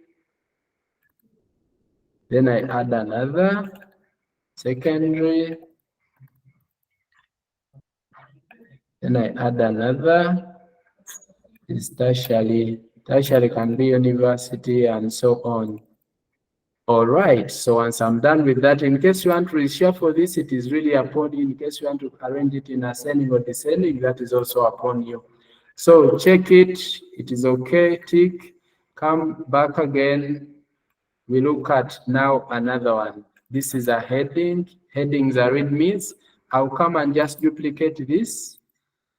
Then I add another, secondary. Then I add another, is tertiary. Tertiary can be university and so on. All right, so once I'm done with that, in case you want to reshuffle this, it is really upon you. In case you want to arrange it in ascending or descending, that is also upon you. So check it, it is okay, tick, come back again. We look at now another one. This is a heading. Headings are readmes. I'll come and just duplicate this.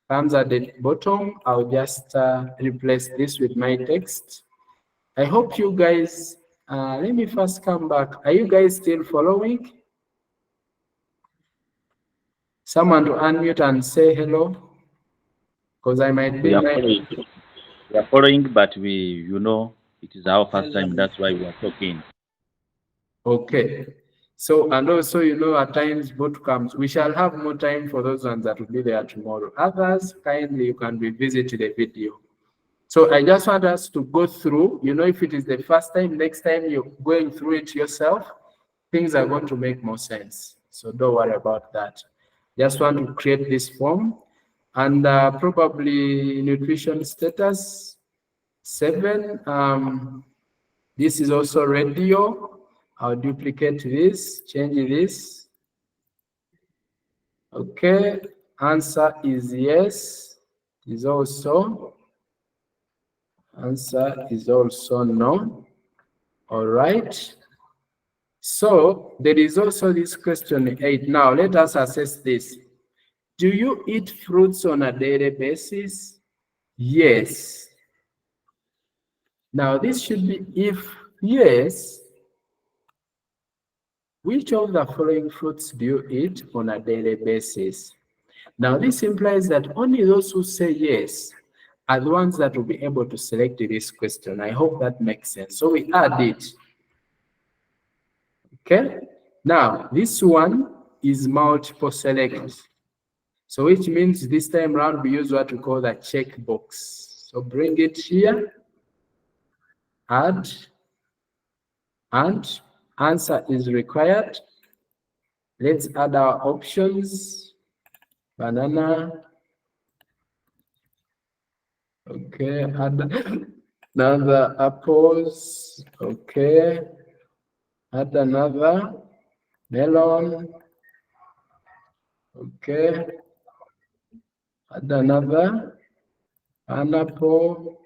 Comes at the bottom. I'll just replace this with my text. I hope you guys, let me first come back. Are you guys still following? Someone to unmute and say hello, because I might be. We are following, but it is our first time. That's why we are talking. Okay. So, and also, at times bootcamps, we shall have more time for those ones that will be there tomorrow. Others, kindly, you can revisit the video. So I just want us to go through, if it is the first time, next time you're going through it yourself, things are going to make more sense. So don't worry about that. Just want to create this form, and probably nutrition status 7. This is also radio. I'll duplicate this, change this. Okay, answer is yes. Is also. Answer is also no. All right. So there is also this question 8. Now let us assess this. Do you eat fruits on a daily basis? Yes. Now this should be if yes. Which of the following fruits do you eat on a daily basis? Now this implies that only those who say yes are the ones that will be able to select this question. I hope that makes sense. So we add it. Okay. Now this one is multiple select. So which means this time around we use what we call the checkbox. So bring it here, add, and answer is required. Let's add our options. Banana. Okay, add another apples. Okay. Add another melon. Okay. Add another pineapple.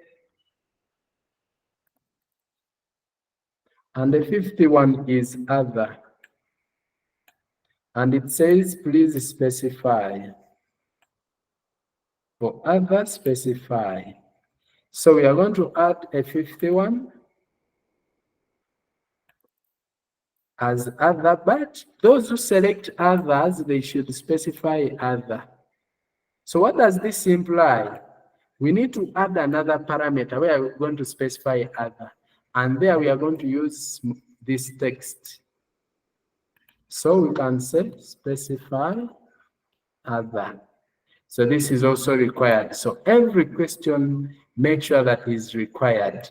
And the 5th one is other. And it says, please specify. For other, specify. So we are going to add a 5th one as other, but those who select others, they should specify other. So what does this imply? We need to add another parameter where we're going to specify other. And there we are going to use this text. So we can say specify other. So this is also required. So every question, make sure that is required.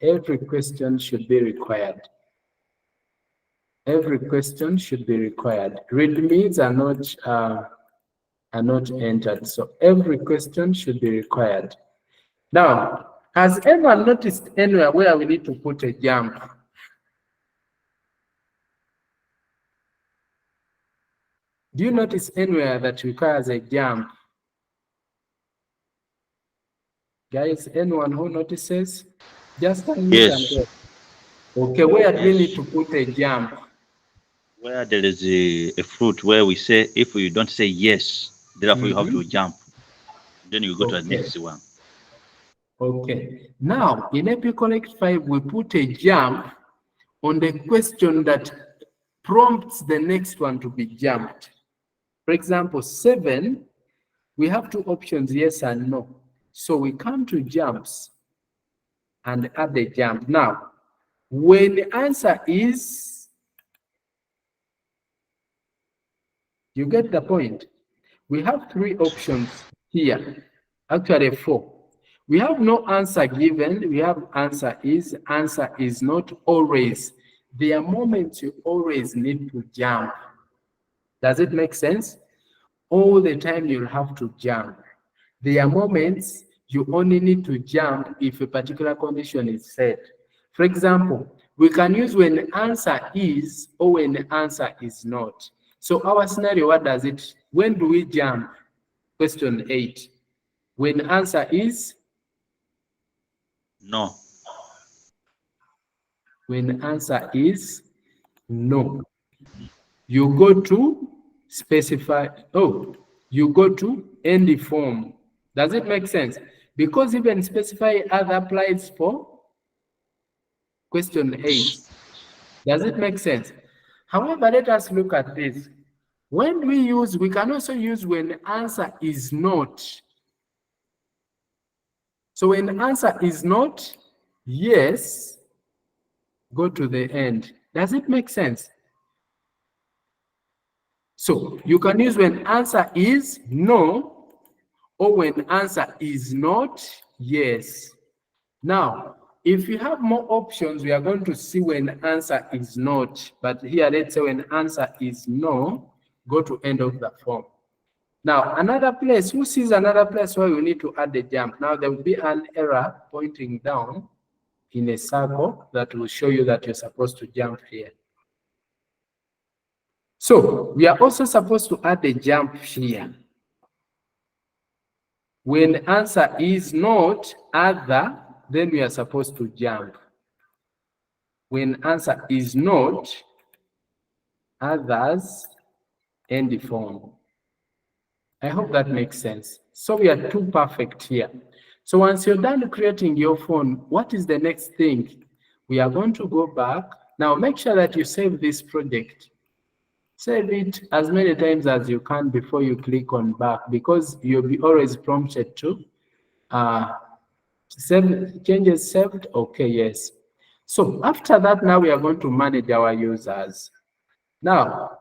Every question should be required. Every question should be required. Readmes are not entered. So every question should be required. Now, has anyone noticed anywhere where we need to put a jump? Do you notice anywhere that requires a jump? Guys, anyone who notices? Just Yes. Okay, where do we need to put a jump? Where there is a fruit where we say if we don't say yes, therefore you have to jump. Then you go to the next one. Okay. Now, in EpiConnect 5, we put a jump on the question that prompts the next one to be jumped. For example, 7, we have 2 options, yes and no. So we come to jumps and add the jump. Now, when the answer is, you get the point. We have 3 options here, actually 4. We have no answer given, we have answer is not always. There are moments you always need to jump. Does it make sense? All the time you'll have to jump. There are moments you only need to jump if a particular condition is set. For example, we can use when answer is or when answer is not. So our scenario, what does it, when do we jump? Question 8. When answer is? No. When answer is no, you go to specify, you go to end form. Does it make sense? Because even specify other applies for question 8. Does it make sense? However, let us look at this. When we use, we can also use when answer is not. So when answer is not yes, go to the end. Does it make sense? So you can use when answer is no or when answer is not yes. Now, if you have more options, we are going to see when answer is not. But here, let's say when answer is no, go to end of the form. Now, another place, who sees another place where you need to add a jump? Now, there will be an error pointing down in a circle that will show you that you're supposed to jump here. So, we are also supposed to add a jump here. When answer is not other, then we are supposed to jump. When answer is not others, end form. I hope that makes sense. So we are too perfect here. So once you're done creating your phone, what is the next thing? We are going to go back. Now make sure that you save this project. Save it as many times as you can before you click on back, because you'll be always prompted to save changes saved. Okay, yes. So after that, now we are going to manage our users. Now,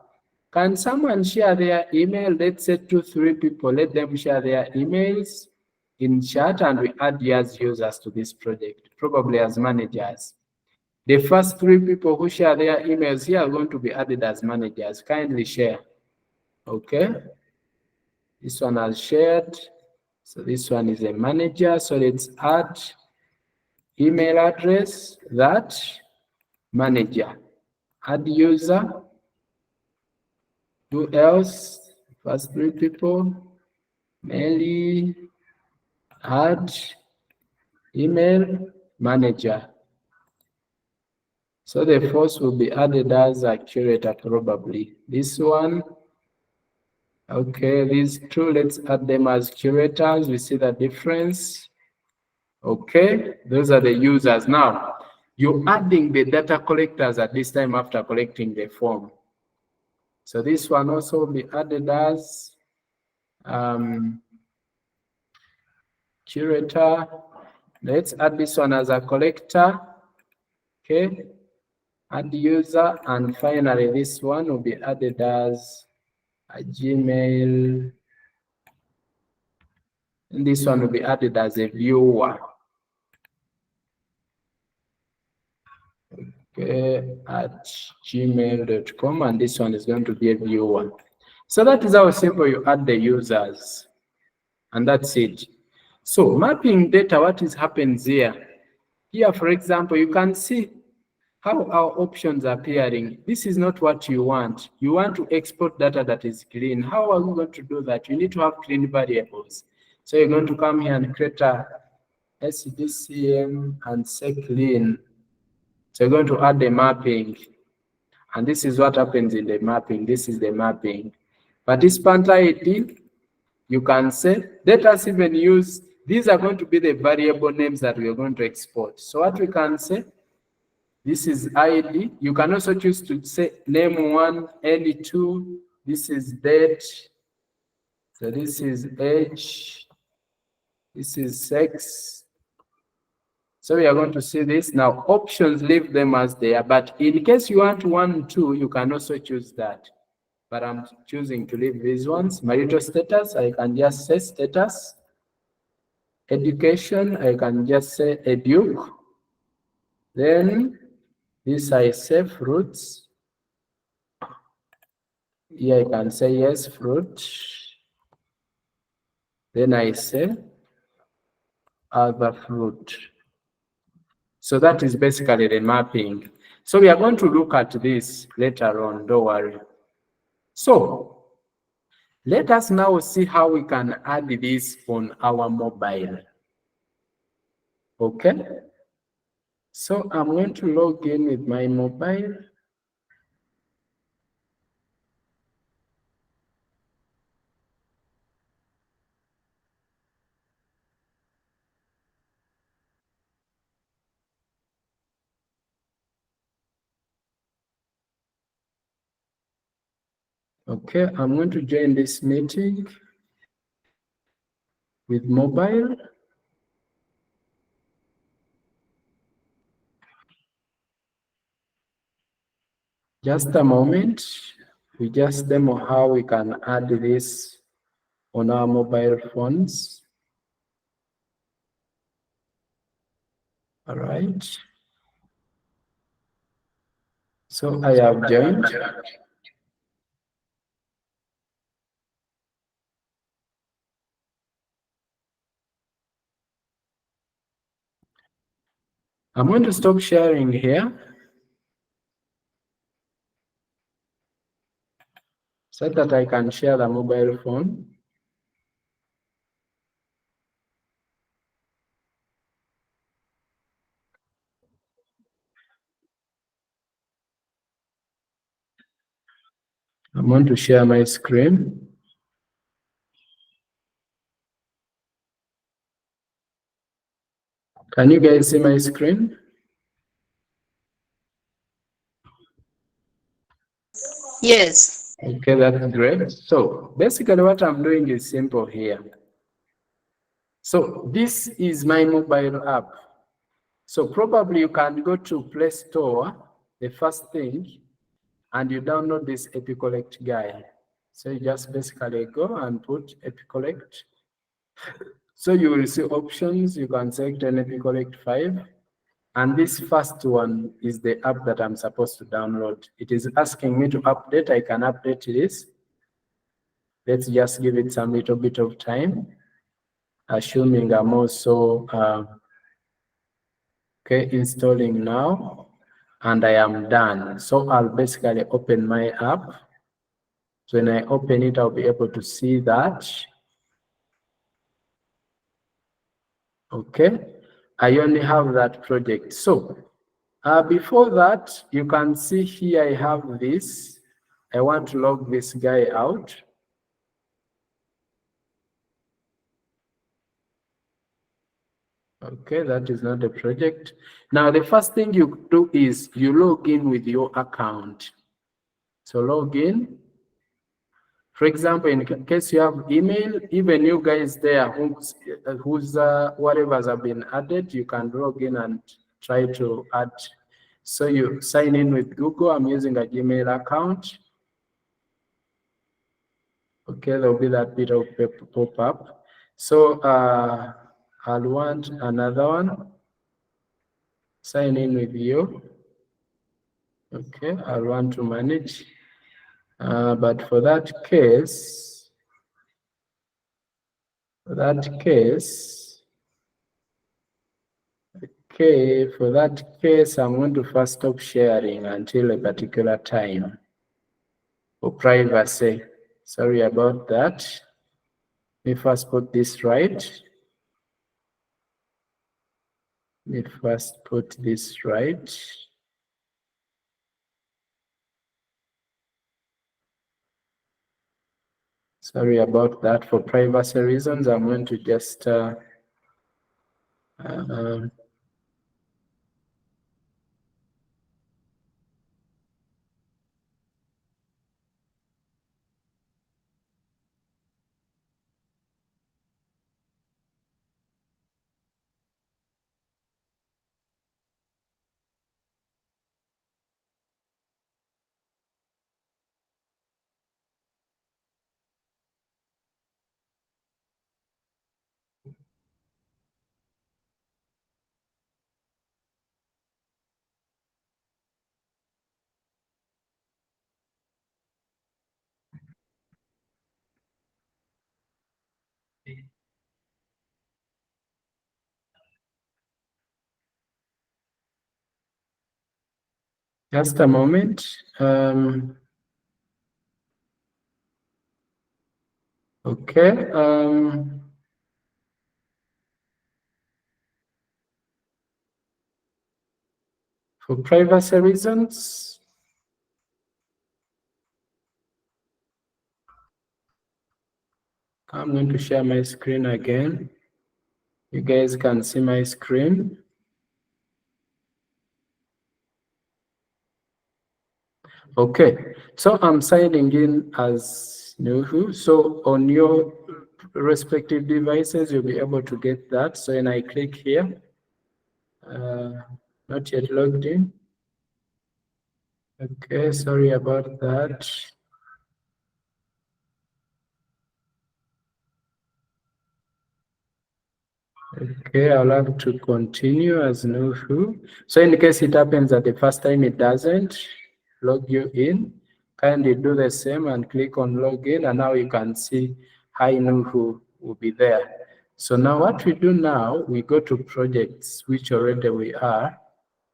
can someone share their email? Let's say 2-3 people, let them share their emails in chat and we add you as users to this project, probably as managers. The first 3 people who share their emails here are going to be added as managers. Kindly share. Okay. This one has shared. So this one is a manager. So let's add email address, that manager. Add user. Who else? First 3 people. Mainly add email manager. So the first will be added as a curator probably. This one. Okay, these 2, let's add them as curators. We see the difference. Okay, those are the users. Now, you're adding the data collectors at this time after collecting the form. So this one also will be added as curator. Let's add this one as a collector. Okay, add user, and finally this one will be added as a Gmail. And this one will be added as a viewer. Okay, at gmail.com, and this one is going to be a viewer. So that is how simple you add the users, and that's it. So mapping data, what is happens here? Here, for example, you can see how our options are appearing. This is not what you want. You want to export data that is clean. How are you going to do that? You need to have clean variables. So you're going to come here and create a SDCM and say clean. So you're going to add the mapping. And this is what happens in the mapping. This is the mapping. Participant ID, you can say, let us even use, these are going to be the variable names that we are going to export. So what we can say, this is ID. You can also choose to say name 1, any 2. This is date. So this is age. This is sex. So we are going to see this. Now options, leave them as they are. But in case you want 1, 2, you can also choose that. But I'm choosing to leave these ones. Marital status, I can just say status. Education, I can just say edu. Then this I say fruits. Here I can say yes, fruit. Then I say other fruit. So that is basically the mapping. So we are going to look at this later on, don't worry. So let us now see how we can add this on our mobile. Okay. So I'm going to log in with my mobile. Okay, I'm going to join this meeting with mobile. Just a moment. We just demo how we can add this on our mobile phones. All right. So I have joined. I'm going to stop sharing here so that I can share the mobile phone. I'm going to share my screen. Can you guys see my screen? Yes. Okay, that's great. So basically what I'm doing is simple here. So this is my mobile app. So probably you can go to Play Store, the first thing, and you download this EpiCollect guy. So you just basically go and put EpiCollect. So you will see options. You can select an EpiCollect 5. And this first one is the app that I'm supposed to download. It is asking me to update. I can update this. Let's just give it some little bit of time, assuming I'm also okay, installing now, and I am done. So I'll basically open my app. So when I open it, I'll be able to see that. Okay, I only have that project. So before that, you can see here I have this. I want to log this guy out. Okay, that is not a project. Now, the first thing you do is you log in with your account. So log in. For example, in case you have email, even you guys there whose whatever's have been added, you can log in and try to add. So you sign in with Google. I'm using a Gmail account. Okay, there'll be that bit of pop up. So I'll want another one. Sign in with you. Okay, I'll want to manage. But for that case, okay, for that case, I'm going to first stop sharing until a particular time for privacy. Sorry about that. Let me first put this right. Let me first put this right. Sorry about that. For privacy reasons, I'm going to just Just a moment. Okay. For privacy reasons, I'm going to share my screen again. You guys can see my screen. Okay, so I'm signing in as Nuhu. So on your respective devices, you'll be able to get that. So when I click here, not yet logged in. Okay, sorry about that. Okay, I'll have to continue as Nuhu. So in case it happens that the first time it doesn't log you in, kindly do the same and click on login, and now you can see Hi Nuhu will be there. So now what we do now, we go to projects, which already we are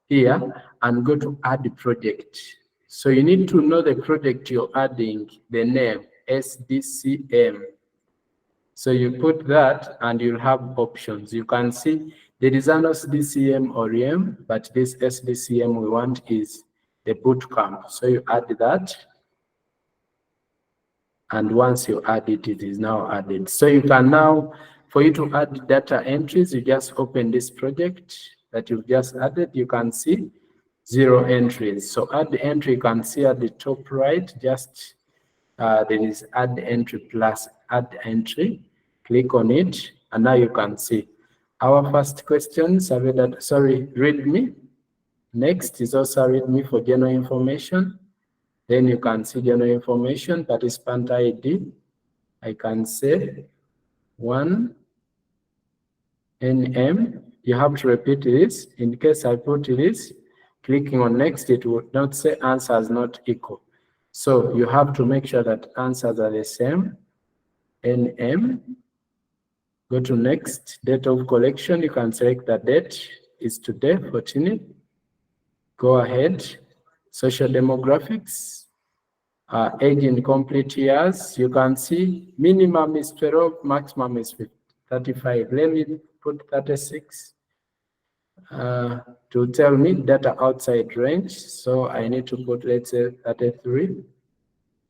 here, and go to add project. So you need to know the project you're adding, the name, SDCM. So you put that and you'll have options. You can see there is an SDCM or EM, but this SDCM we want is the bootcamp. So you add that. And once you add it, it is now added. So you can now, for you to add data entries, you just open this project that you've just added. You can see 0 entries. So add the entry, you can see at the top right, just there is add entry plus add entry. Click on it, and now you can see our first question, survey that, sorry, readme. Next is also readme for general information. Then you can see general information, participant ID. I can say 1 NM. You have to repeat this. In case I put this, clicking on next, it would not say answers not equal. So you have to make sure that answers are the same. NM. Go to next, date of collection. You can select the date is today, 14th. Go ahead. Social demographics. Age in complete years. You can see minimum is 12, maximum is 35. Let me put 36 to tell me data outside range. So I need to put, let's say, 33.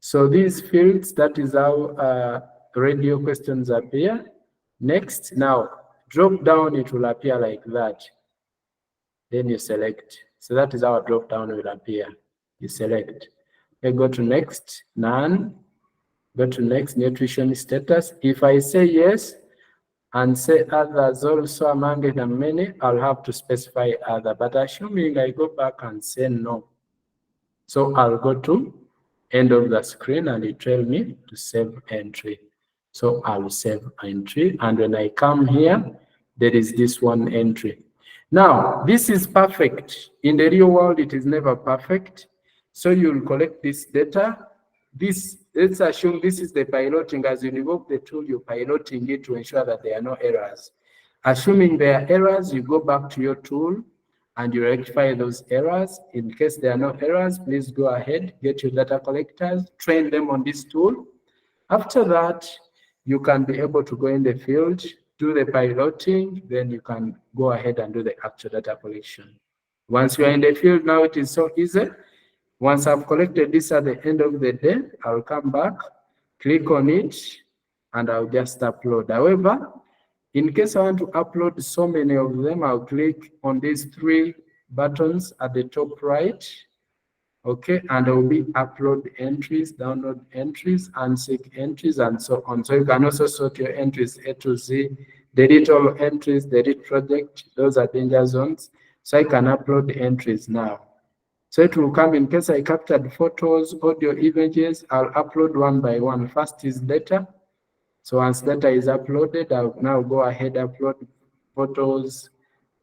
So these fields, that is how radio questions appear. Next, now drop down, it will appear like that. Then you select. So that is how a drop down will appear. You select. Okay, go to next, none. Go to next, nutrition status. If I say yes and say others also among the many, I'll have to specify other. But assuming I go back and say no. So I'll go to end of the screen and it tell me to save entry. So I'll save entry, and when I come here, there is this one entry. Now, this is perfect. In the real world, it is never perfect. So you'll collect this data. This, let's assume this is the piloting. As you invoke the tool, you're piloting it to ensure that there are no errors. Assuming there are errors, you go back to your tool and you rectify those errors. In case there are no errors, please go ahead, get your data collectors, train them on this tool. After that, you can be able to go in the field, do the piloting, then you can go ahead and do the actual data collection. Once you are in the field, now it is so easy. Once I've collected this at the end of the day, I'll come back, click on it, and I'll just upload. However, in case I want to upload so many of them, I'll click on these 3 buttons at the top right. Okay, and there will be upload entries, download entries, unseek entries, and so on. So you can also sort your entries A to Z, delete all entries, delete project. Those are danger zones. So I can upload the entries now. So it will come in case I captured photos, audio, images, I'll upload one by one. First is data. So once data is uploaded, I'll now go ahead, upload photos,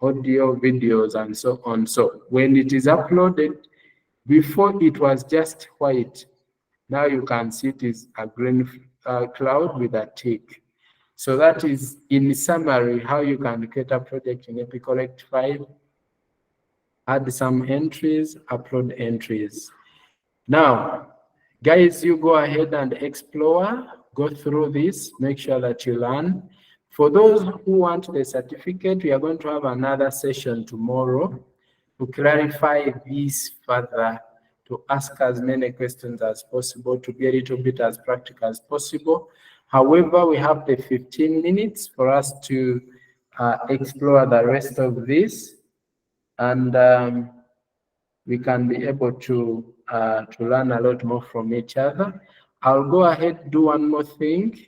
audio, videos, and so on. So when it is uploaded, before it was just white. Now you can see it is a green cloud with a tick. So that is, in summary, how you can create a project in EpiCollect 5 add some entries, upload entries. Now, guys, you go ahead and explore, go through this, make sure that you learn. For those who want the certificate, we are going to have another session tomorrow to clarify this further, to ask as many questions as possible, to be a little bit as practical as possible. However, we have the 15 minutes for us to explore the rest of this, and we can be able to learn a lot more from each other. I'll go ahead, do one more thing.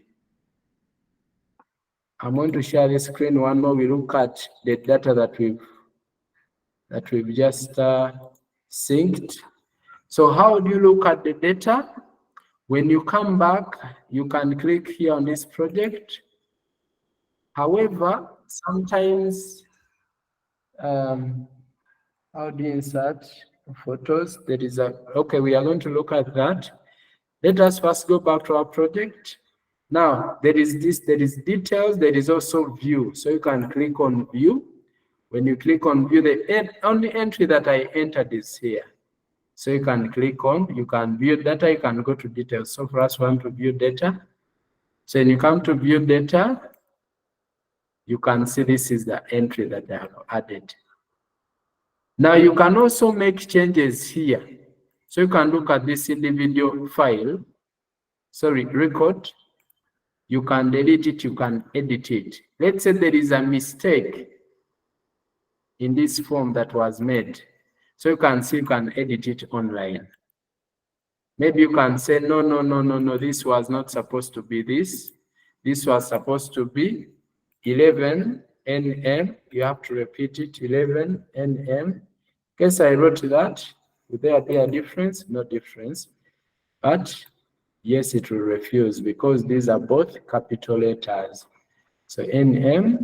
I'm going to share the screen one more. We look at the data that we've just synced. So how do you look at the data? When you come back, you can click here on this project. However, sometimes, how do you insert photos? There is a, okay, we are going to look at that. Let us first go back to our project. Now, there is details, there is also view. So you can click on view. When you click on view, the only entry that I entered is here. So you can click on, you can view data, you can go to details. So for us, we want to view data. So when you come to view data, you can see this is the entry that I have added. Now you can also make changes here. So you can look at this individual file, sorry, record. You can delete it, you can edit it. Let's say there is a mistake in this form that was made. So you can see, you can edit it online. Maybe you can say, no, this was not supposed to be this. This was supposed to be 11 nm. You have to repeat it, 11 nm. Guess I wrote that. Would there be a difference? No difference. But yes, it will refuse because these are both capital letters. So nm,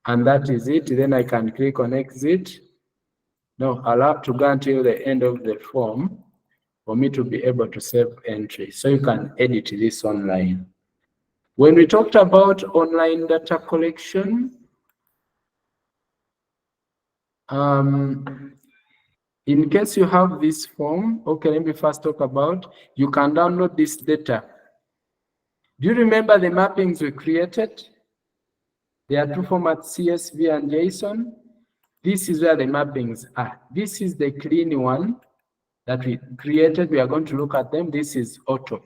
and that is it. Then I can click on exit. No, I'll have to go until the end of the form for me to be able to save entry. So you can edit this online. When we talked about online data collection, in case you have this form, okay, let me first talk about, you can download this data. Do you remember the mappings we created? There are two formats, CSV and JSON. This is where the mappings are. This is the clean one that we created. We are going to look at them. This is auto.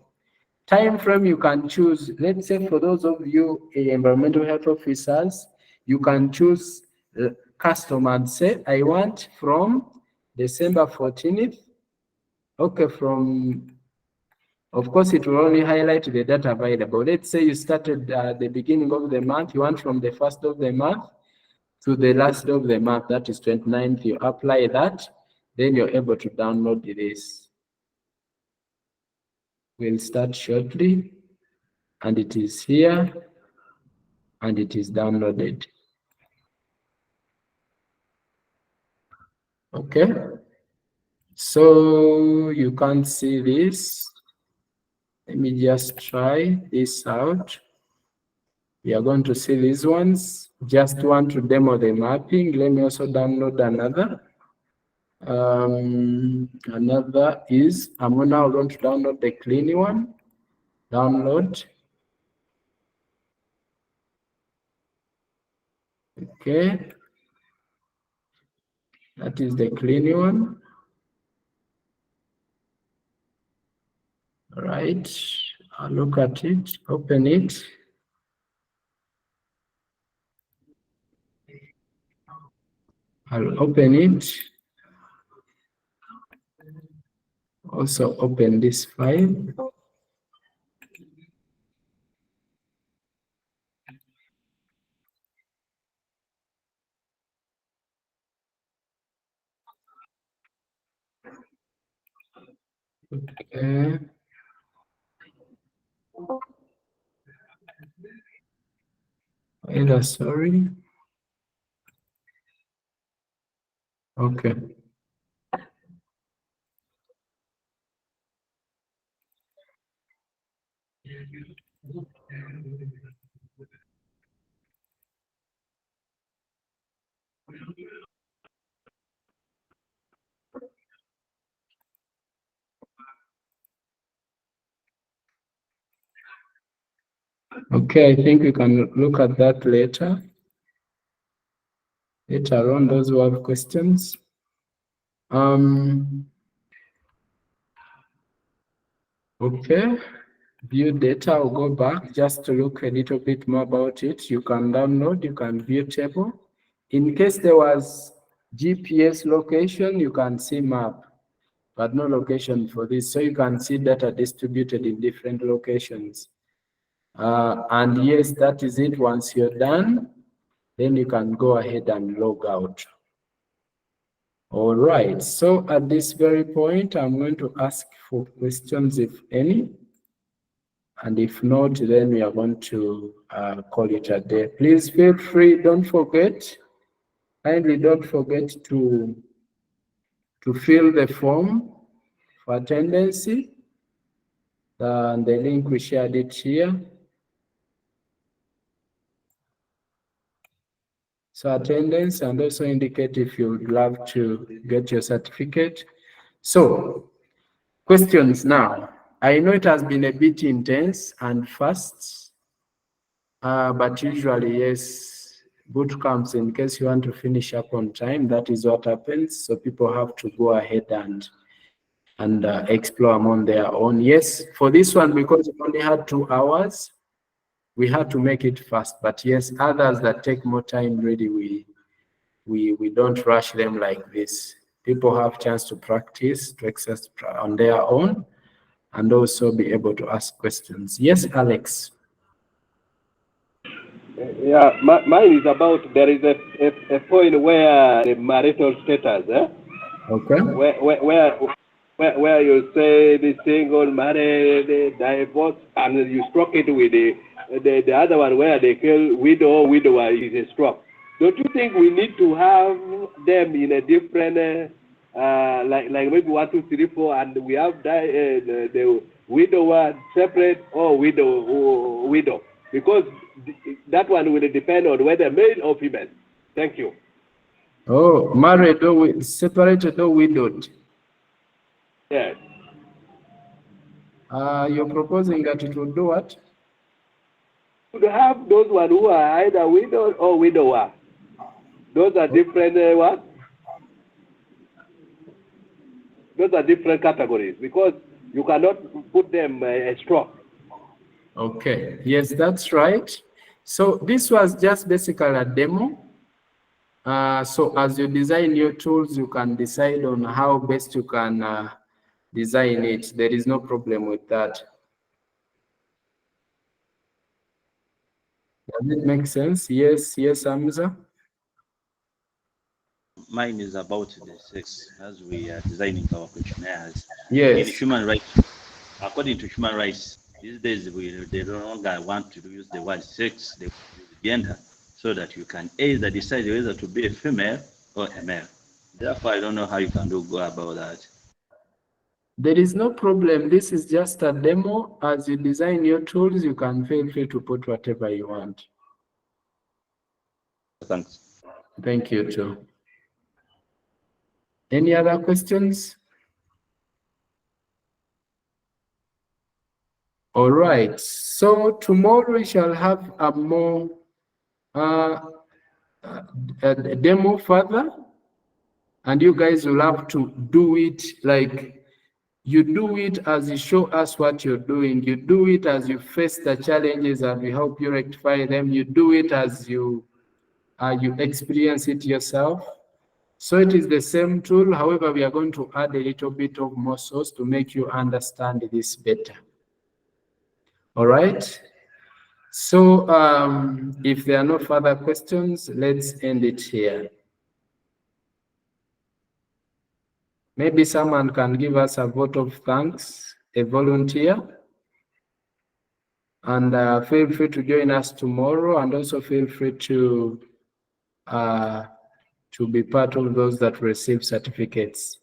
Time frame, you can choose. Let's say for those of you environmental health officers, you can choose custom and say, I want from December 14th. Okay, of course, it will only highlight the data available. Let's say you started at the beginning of the month. You want from the first of the month to the last of the month, that is 29th. You apply that, then you're able to download this. We'll start shortly, and it is here, and it is downloaded. Okay, so you can't see this. Let me just try this out. We are going to see these ones. Just want to demo the mapping. Let me also download another. Another is, I'm now going to download the clean one. Download. Okay. That is the clean one. All right. I'll look at it, open it. I'll open it. Also open this file. Okay. Either, sorry. Okay. Okay, I think we can look at that later. Later on, those who have questions. Okay, view data, I'll go back just to look a little bit more about it. You can download, you can view table. In case there was GPS location, you can see map, but no location for this. So you can see data distributed in different locations. And yes, that is it. Once you're done, then you can go ahead and log out. All right, so at this very point, I'm going to ask for questions, if any. And if not, then we are going to call it a day. Please feel free, don't forget, kindly don't forget to fill the form for attendance. The link we shared it here. So attendance, and also indicate if you would love to get your certificate. So questions now. I know it has been a bit intense and fast, but usually, yes, boot camps, in case you want to finish up on time, that is what happens. So people have to go ahead and explore on their own. Yes, for this one, because we only had 2 hours, we had to make it fast. But yes, others that take more time, really, we don't rush them like this. People have chance to practice, to access on their own, and also be able to ask questions. Yes, Alex. Yeah, mine is about, there is a point where the marital status, Okay. where you say the single, married, the divorce, and you struck it with the other one where they kill widower is a struck. Don't you think we need to have them in a different, like maybe 1, 2, 3, 4, and we have the widower separate or widow? Because that one will depend on whether male or female. Thank you. Oh, married or separated or widowed? Yes. You're proposing that it will do what? To have those one who are either widow or widower. Those are different what? Those are different categories because you cannot put them a straw. Okay, yes, that's right. So this was just basically a demo. So as you design your tools, you can decide on how best you can design it. There is no problem with that. Does it make sense? Yes, yes, Hamza. Mine is about the sex as we are designing our questionnaires. In Yes. human rights, according to human rights, these days they no longer want to use the word sex, they use gender, so that you can either decide whether to be a female or a male. Therefore, I don't know how you can go about that. There is no problem. This is just a demo. As you design your tools, you can feel free to put whatever you want. Thanks. Thank you too. Any other questions? All right. So tomorrow we shall have a more a demo further, and you guys will have to do it like you do it as you show us what you're doing. You do it as you face the challenges and we help you rectify them. You do it as you experience it yourself. So it is the same tool. However, we are going to add a little bit of more source to make you understand this better. All right. So if there are no further questions, let's end it here. Maybe someone can give us a vote of thanks, a volunteer. And feel free to join us tomorrow, and also feel free to be part of those that receive certificates.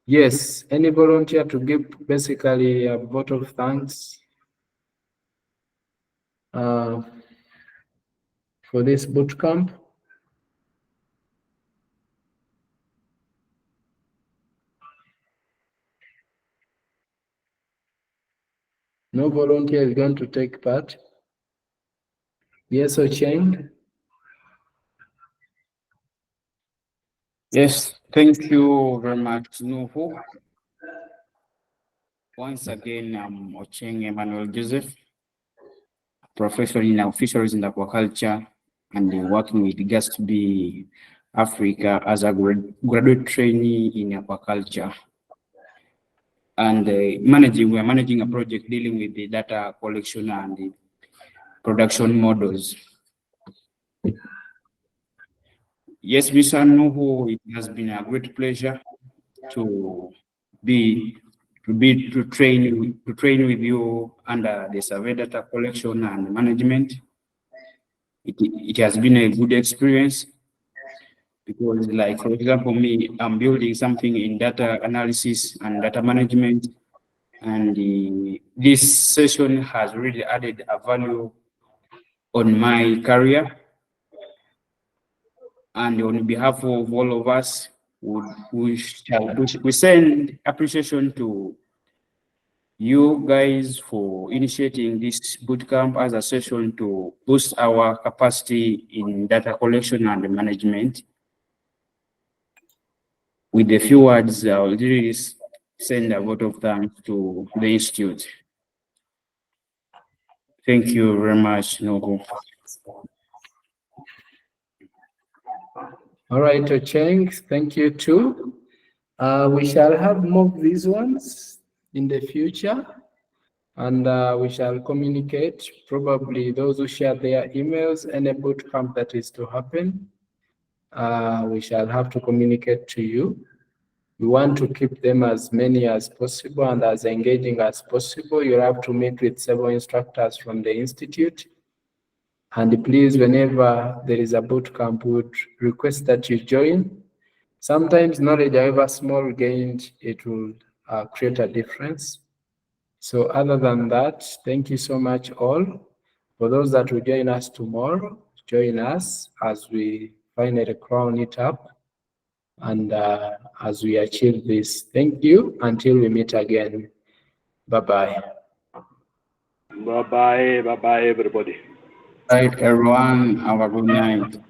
Yes, any volunteer to give basically a vote of thanks for this bootcamp? No volunteer is going to take part. Yes, Ocheng? Yes, thank you very much, Nuhu. Once again, I'm Ocheng Emmanuel Joseph, professor in fisheries and aquaculture, and working with GASTB Africa as a graduate trainee in aquaculture. And we are managing a project dealing with the data collection and the production models. Yes, Mr. Nuhu, it has been a great pleasure to train with you under the survey data collection and management. It has been a good experience because, like, for example, me, I'm building something in data analysis and data management, and this session has really added a value on my career. And on behalf of all of us, we send appreciation to you guys for initiating this bootcamp as a session to boost our capacity in data collection and management. With a few words, I'll really send a vote of thanks to the Institute. Thank you very much, Nogo. All right, Ocheng, thank you too. We shall have more of these ones in the future, and we shall communicate, probably those who share their emails, any bootcamp that is to happen. We shall have to communicate to you. We want to keep them as many as possible and as engaging as possible. You'll have to meet with several instructors from the Institute. And please, whenever there is a bootcamp, we would request that you join. Sometimes knowledge, however small gained, it will create a difference. So other than that, thank you so much all. For those that will join us tomorrow, join us as we finally crown it up and as we achieve this. Thank you until we meet again. Bye-bye. Bye-bye. Bye-bye, everybody. Right, everyone. Have a good night.